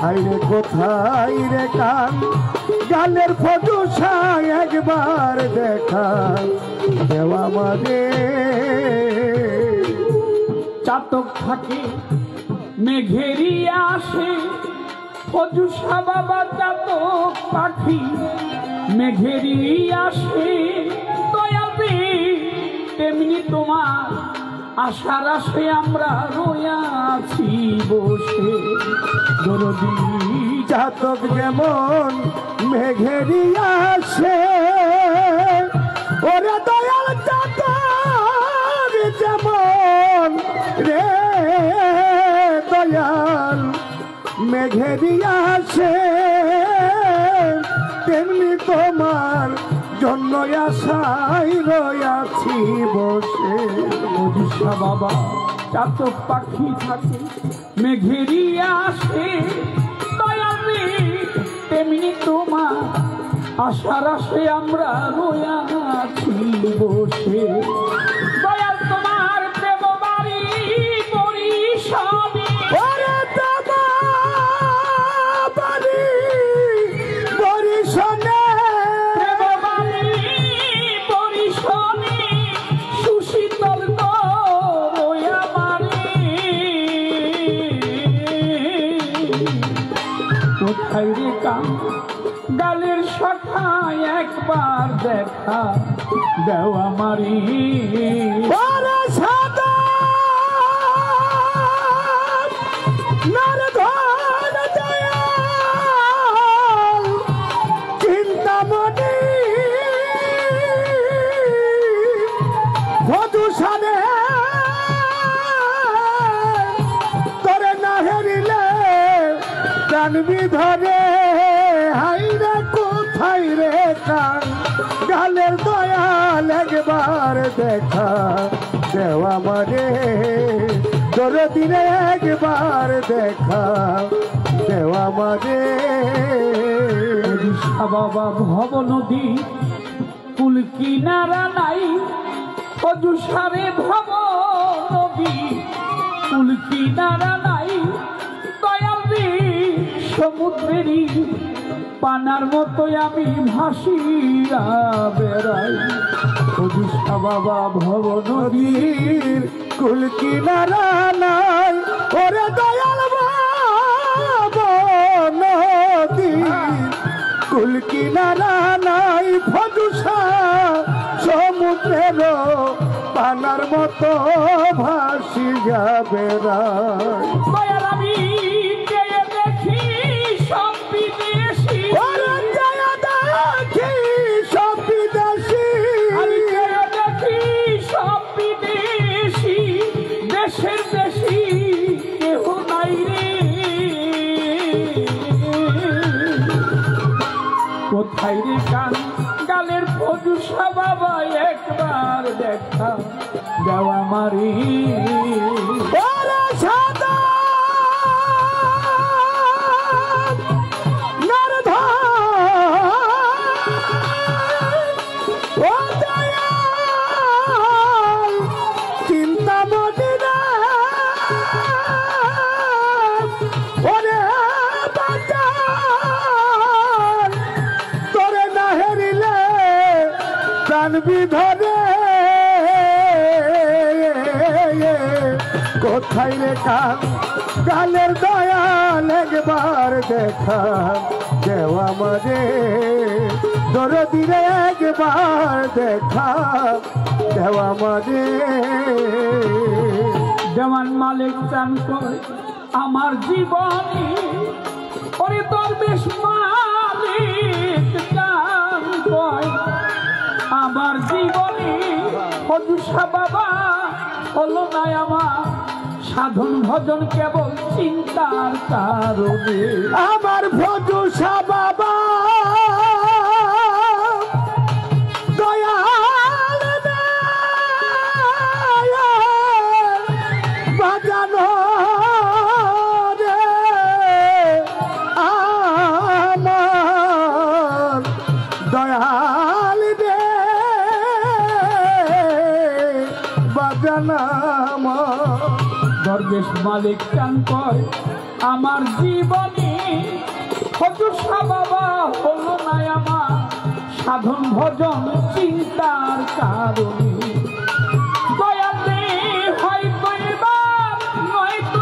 হাইরে কোথায় রে কাঙ্গালের ফজুষা, একবার দেখা দেওয়া মাঝে। চাতক থাকে মেঘেরি আসে, ফজুষা বাবা চাতক পাখি মেঘেরি আসে, দয়াবে তেমনি তোমার আশার আশে আমরা রয়াছি বসে। দরদি চাতক যেমন মেঘেরি আসে, ওরে দয়াল চাতক যেমন রে দয়াল মেঘেরি আসে, তেমনি তোমার জন্য আশায় রয়াছি বসে। মজিষা বাবা চাতক পাখি থাকে মেঘেরি আসে, দয়ালে তেমনি তোমার আশার আশে আমরা রয়াছি বসে। দয়াল তোমার প্রেম বাড়ি বরিশালে, ওরে বাড়ি বরিশালে, প্রেম বাড়ি বরিশালে, সুশীতল রয়া বাড়ি। কোথায় রে কাঙ্গালের সখা, একবার দেখা দেওয়া মারি, চিন্তামণি ভদুষানে তোরে না হেরিলে কানবি ধরে, হাইরে কোথায় রে কাঙ্গালের দয়াল, একবার দেখা দেওয়া মানে। দরদিনে একবার দেখা দেওয়া মাঝে বাবা ভব নদী কুল কিনারা নাই অজুসারে ভব নদী কুল কিনারা নাই দয়ালি সমুদ্রেরই পানার মতো আমি ভাসিয়া বেড়াই অজুসা বাবা ভব নদীর কুল কিনারা নাই ওরে দয়াল বাবা নদী কুল কিনারা নাই ফজুসা সমুদ্রের পানার মতো ভাসি যাবে রায় দয়াল আমি চেয়ে দেখি সব বিদেশি ওরে জয়া দেখি সব বিদেশি আমি চেয়ে দেখি সব বিদেশি দেশের দেশি কেহ নাই রে কোথায় রে কান গালের ফজুসা বাবা একবার দেখা দেওয়া মারি ওরে সাদা ও দয়াল চিন্তা মদিনা ওরে বাজার তোরে না হেরিলে জানবি ধরে কোথায় রে কান গালের দয়াল একবার দেখা দেওয়া মাঝে দরদিরে একবার দেখা দেওয়া মাঝে দেওয়ান মালিক চান করে আমার জীবনী ওরে তোর বেশ মালিক চান করে আমার জীবনী ফজুসা বাবা হলো না আমার সাধন ভজন কেবল চিন্তার কারণে আমার ফজুসা বাবা দয়াল বাজানো রে আমার দয়াল রে বাজানা দরবেশ মালিক চান কয় আমার জীবনে ফজুসা বাবা হলো না আমার সাধন ভজন চিন্তার কারণে দয়ালে হয়তো এবার নয়তো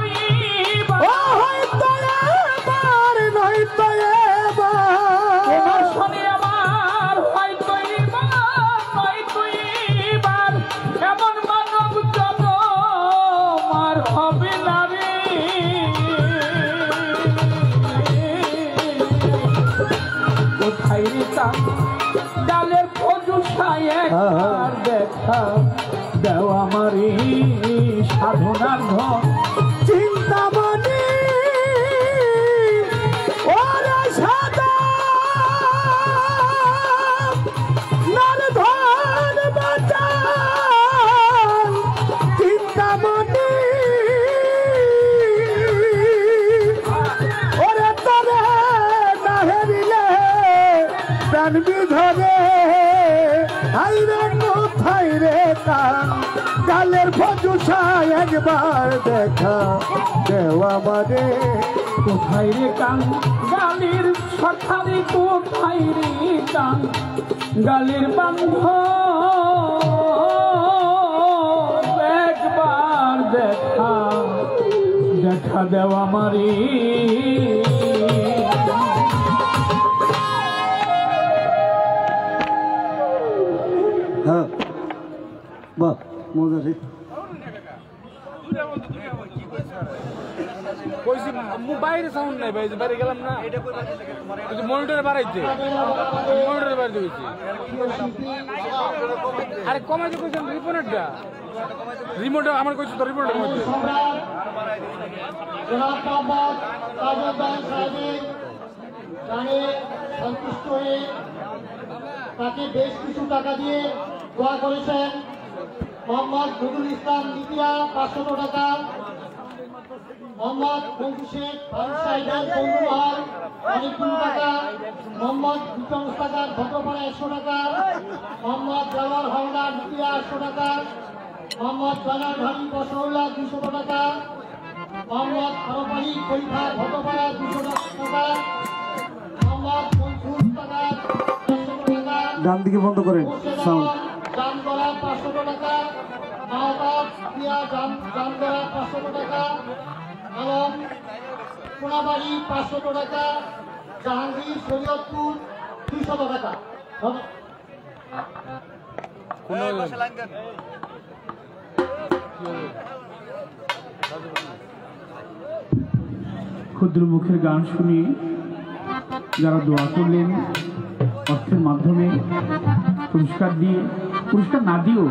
এবার ও হয়তো এবার নয়তো এবার তোমার শনি আমার হয়তো এবার নয়তো এবার এমন মানব জন্ম আর হবে না রে কোথায় রে তার ডালের ফজুসা একবার দেখা দেও আমারে সাধনার ধন চিন্তা মনে ওরে সাদা নর ধন বাঁচান চিন্তা মনে ওরে তরে না হেরিলে জানবি ধরে হাইরে কোথায় রে কান গালের ফজুসা একবার দেখা দেওয়া মানে কোথায় রে কান গালের সখারি কোথায় রে কান গালের বান্ধ একবার দেখা দেখা দেওয়া মারি হ্যাঁ বাহ মজা রে কইছি বাইরে সাউন্ড নাই ভাই বাইরে গেলাম না মনিটরে বাড়াইতে মনিটরে বাড়াইতে কইছি আরে কমাইতে কইছেন রিপোর্টটা রিমোট আমার কইছি তো রিপোর্টের মধ্যে জনাব মোহাম্মদ তাজউদ্দিন সাহেবের গানে সন্তুষ্ট হয়ে তাকে বেশ কিছু টাকা দিয়ে দোয়া করেছেন। মোহাম্মদ নজরুল ইসলাম নিতিয়া 500 টাকা, মোহাম্মদ মঞ্জু শেখ ফারুক সাহেবের বন্ধুহার অনেকগুলো টাকা, মোহাম্মদ বিক্রম টাকার ভদ্রপাড়া 100 টাকা, মোহাম্মদ জাওয়ার হাওলার নিকিয়া 100 টাকা, মোহাম্মদ জানার ভারী বসরুল্লাহ 200 টাকা, মোহাম্মদ আরবাহী খলিফা ভদ্রপাড়া 200 টাকা, মোহাম্মদ মনসুর টাকা 500 টাকা, ডান দিকে বন্ধ করেন সাউন্ড। জামগড়া 500 টাকা, মাহতাব প্রিয়া জামগড়া 500 টাকা, আলম কোনাবাড়ি 500 টাকা, জাহাঙ্গীর শরীয়তপুর 200 টাকা। ক্ষুদ্র মুখের গান শুনিয়ে যারা দোয়া করলেন অর্থের মাধ্যমে, পুরস্কার দিয়ে, পুরস্কার না দিয়েও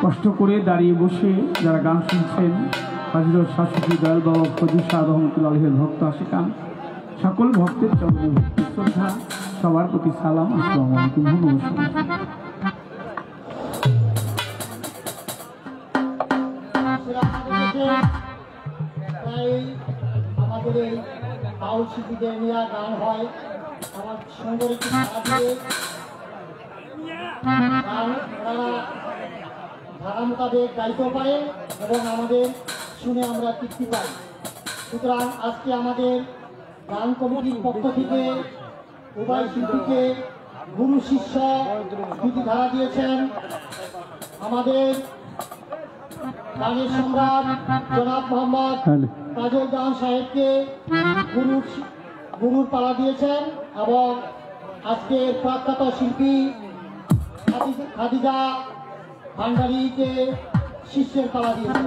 কষ্ট করে দাঁড়িয়ে বসে যারা গান শুনছেন, হাজির শাশুড়ি দয়াল বাবা ফজল শাহ রহমতুল্লাহ আলাইহির ভক্ত আশিকান, সকল ভক্তের চরণে ভক্তি শ্রদ্ধা, সবার প্রতি সালাম। আসসালামু আলাইকুম। আমাদের এই বাউল শিল্পীদের নিয়ে গান হয়, আমার সুন্দর একটি ধারা দিয়ে গান ওনারা ধারা মোতাবেক গাইতেও পারে এবং আমাদের শুনে আমরা তৃপ্তি পাই। সুতরাং আজকে আমাদের গান কমিটির পক্ষ থেকে উভয় শিল্পীকে গুরু শিষ্য দুটি ধারা দিয়েছেন। আমাদের গানের সম্রাট জনাব মোহাম্মদ কাজল জাহান সাহেবকে গুরুর পালা দিয়েছেন এবং আজকের প্রখ্যাত শিল্পী খাদিজা ভান্ডারীকে শিষ্যের পালা দিয়েছেন।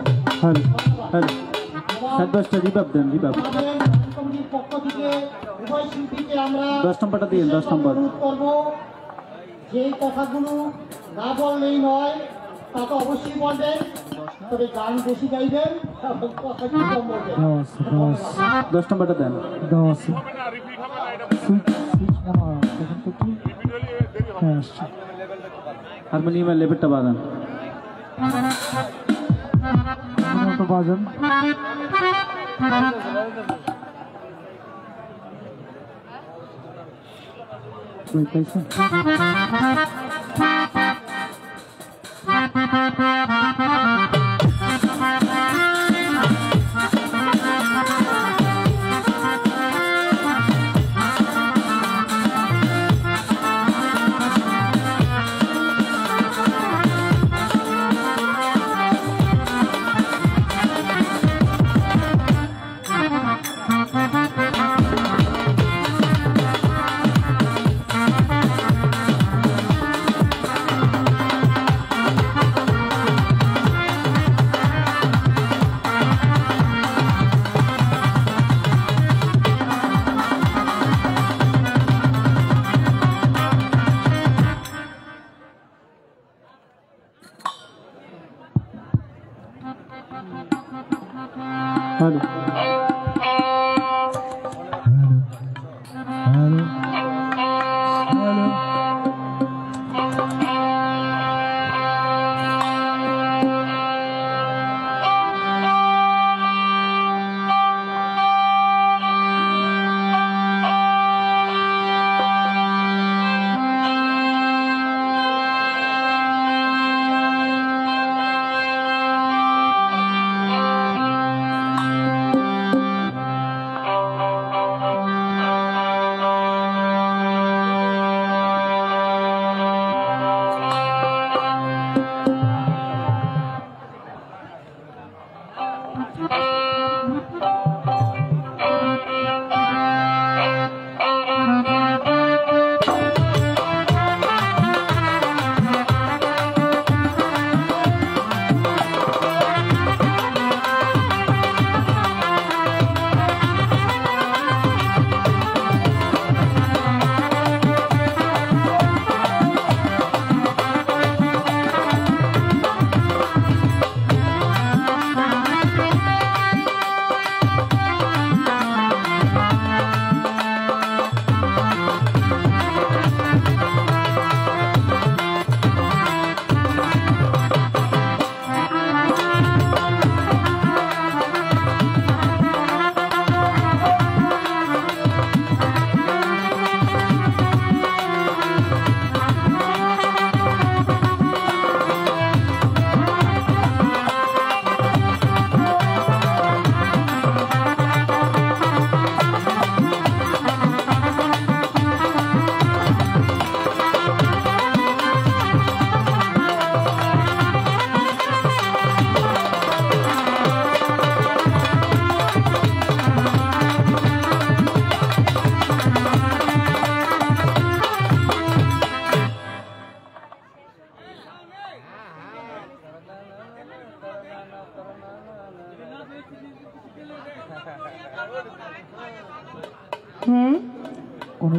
কমিটির পক্ষ থেকে উভয় শিল্পীকে আমরা 10 নম্বরটা দিয়ে 10 নম্বর অনুরোধ করবো, যেই কথাগুলো না বললেই নয় তা তো অবশ্যই বলবেন, তবে গান বেশি গাইবেন এবং কথা কম বলবেন। 10 নম্বরটা দেন। হারমোনিয়ামের লেভেলটা বাজান। বাজান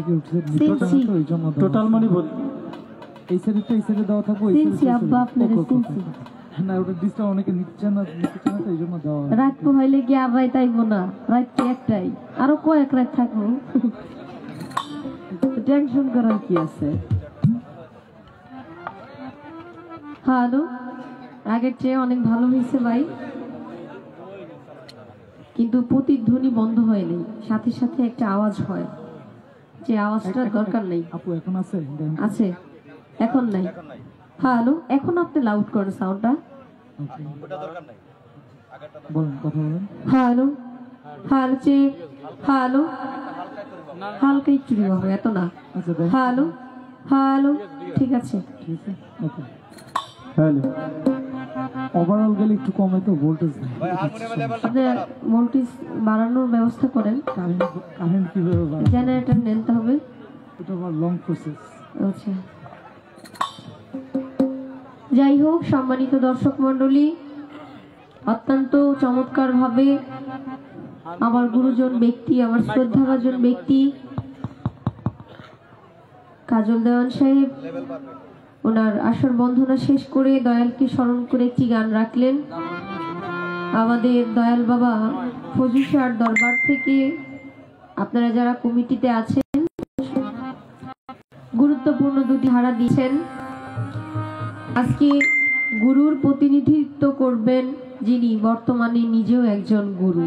থেকে উঠছে চিনছি। ওই জন্য টোটাল মানে এই সাইডে দেওয়া থাকবো চিনছি আব্বা, আপনারে চিনছি। না ওটা ডিসটা অনেকে নিচ্ছে না তো এই জন্য দেওয়া হয়। রাত হইলে কি আর রাত আইব না, রাত তো একটাই, আরো কয়েক রাত থাকবো। টেনশন করার কি আছে? হ্যালো, আগের চেয়ে অনেক ভালো হয়েছে ভাই, কিন্তু প্রতিধ্বনি বন্ধ হয়নি, সাথে সাথে একটা আওয়াজ হয়, যে আওয়াজটার দরকার নেই। আপু এখন আছে আছে, এখন নাই। হ্যালো, এখন আপনি লাউড করেন সাউন্ডটা। বলেন, কথা বলেন। হ্যালো হ্যালো চেক, হ্যালো হালকা একটু হবে, এত না। আচ্ছা দেখ, হ্যালো হ্যালো, ঠিক আছে। ঠিক আছে, ওকে। হ্যালো, ওভারঅল গেলে একটু কমে তো ভোল্টেজ নেই। আপনার ভোল্টেজ বাড়ানোর ব্যবস্থা করেন। কারেন্ট কিভাবে বাড়াবো? জেনারেটর নিতে হবে। এটা আবার লং প্রসেস। আচ্ছা, যাই হোক, সম্মানিত দর্শক মণ্ডলী, অত্যন্ত চমৎকার ভাবে আমার গুরুজন ব্যক্তি, আমার শ্রদ্ধাভাজন ব্যক্তি কাজল দেওয়ান সাহেব ওনার আসর বন্ধনা শেষ করে দয়ালকে স্মরণ করে একটি গান রাখলেন। আমাদের দয়াল বাবা ফজল শাহর দরবার থেকে আপনারা যারা কমিটিতে আছেন গুরুত্বপূর্ণ দুটি ধারা দিয়েছেন। আজকে গুরুর প্রতিনিধিত্ব করবেন যিনি বর্তমানে নিজেও একজন গুরু,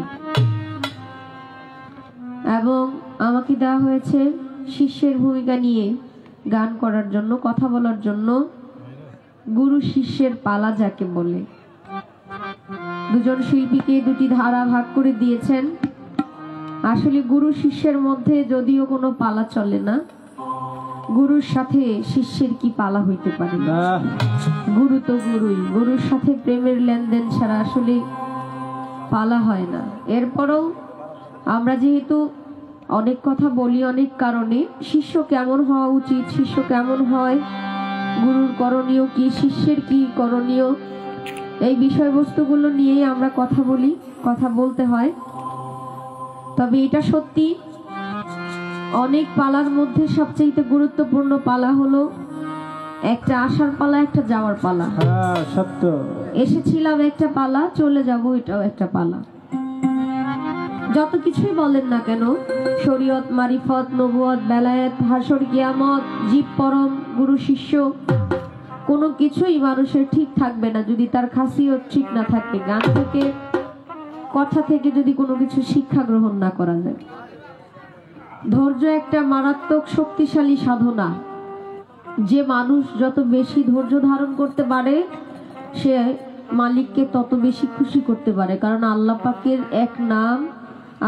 এবং আমাকে দেওয়া হয়েছে শিষ্যের ভূমিকা নিয়ে গান করার জন্য, কথা বলার জন্য। গুরু শিষ্যের পালা যাকে বলে, দুজন শিল্পীকে দুটি ধারা ভাগ করে দিয়েছেন। আসলে গুরু শিষ্যের মধ্যে যদিও কোনো পালা চলে না, গুরুর সাথে শিষ্যের কি পালা হইতে পারে না? গুরু তো গুরুই, গুরুর সাথে প্রেমের লেনদেন ছাড়া আসলে পালা হয় না। এরপরও আমরা যেহেতু অনেক কথা বলি অনেক কারণে, শিষ্য কেমন হওয়া উচিত, শিষ্য কেমন হয়, গুরুর করণীয় কি, শিষ্যের কি করণীয়, এই বিষয়বস্তুগুলো নিয়েই আমরা কথা বলি, কথা বলতে হয়। তবে এটা সত্যি, অনেক পালার মধ্যে সবচেয়ে গুরুত্বপূর্ণ পালা হলো একটা আসার পালা, একটা যাওয়ার পালা। হ্যাঁ সত্য। এসেছিলাম একটা পালা, চলে যাব এটাও একটা পালা। যত কিছুই বলেন না কেন, শরীয়ত, মারিফত, নবুয়ত, বেলায়েত, হাসর, কিয়ামত, জীব পরম, গুরু শিষ্য, কোনো কিছুই মানুষের ঠিক থাকবে না যদি তার খাসিয়ত ঠিক না থাকে, গান থেকে কথা থেকে যদি কোনো কিছু শিক্ষা গ্রহণ না করা যায়। ধৈর্য একটা মারাত্মক শক্তিশালী সাধনা, যে মানুষ যত বেশি ধৈর্য ধারণ করতে পারে সে মালিককে তত বেশি খুশি করতে পারে। কারণ আল্লাহ পাকের এক নাম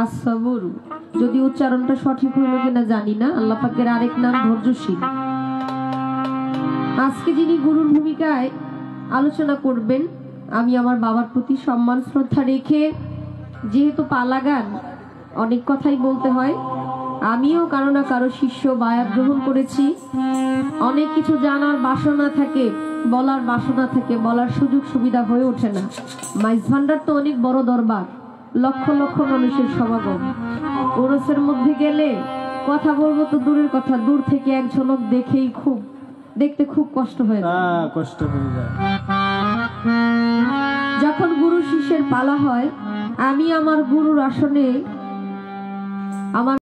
আস-সাবুর, যদি উচ্চারণটা সঠিক হইল কিনা জানি না, আল্লাহ পাকের আরেক নাম ধৈর্যশীল। আজকে যিনি গুরুর ভূমিকায় আলোচনা করবেন, আমি আমার বাবার প্রতি সম্মান শ্রদ্ধা রেখে, যেহেতু পালা গান অনেক কথাই বলতে হয়, আমিও কারো না কারো শিষ্য বায়াত গ্রহণ করেছি। অনেক কিছু জানার বাসনা থাকে, বলার বাসনা থাকে, বলার সুযোগ সুবিধা হয়ে ওঠে না। মাইজ ভান্ডার তো অনেক বড় দরবার, লক্ষ লক্ষ মানুষের সমাগম। ওরসের মধ্যে গেলে কথা বলবো তো দূরের কথা, দূর থেকে এক ঝলক দেখেই দেখতে খুব কষ্ট হয়ে যায়, কষ্ট হয়ে যায়। যখন গুরু শিষ্যের পালা হয়, আমি আমার গুরুর আসনে আমার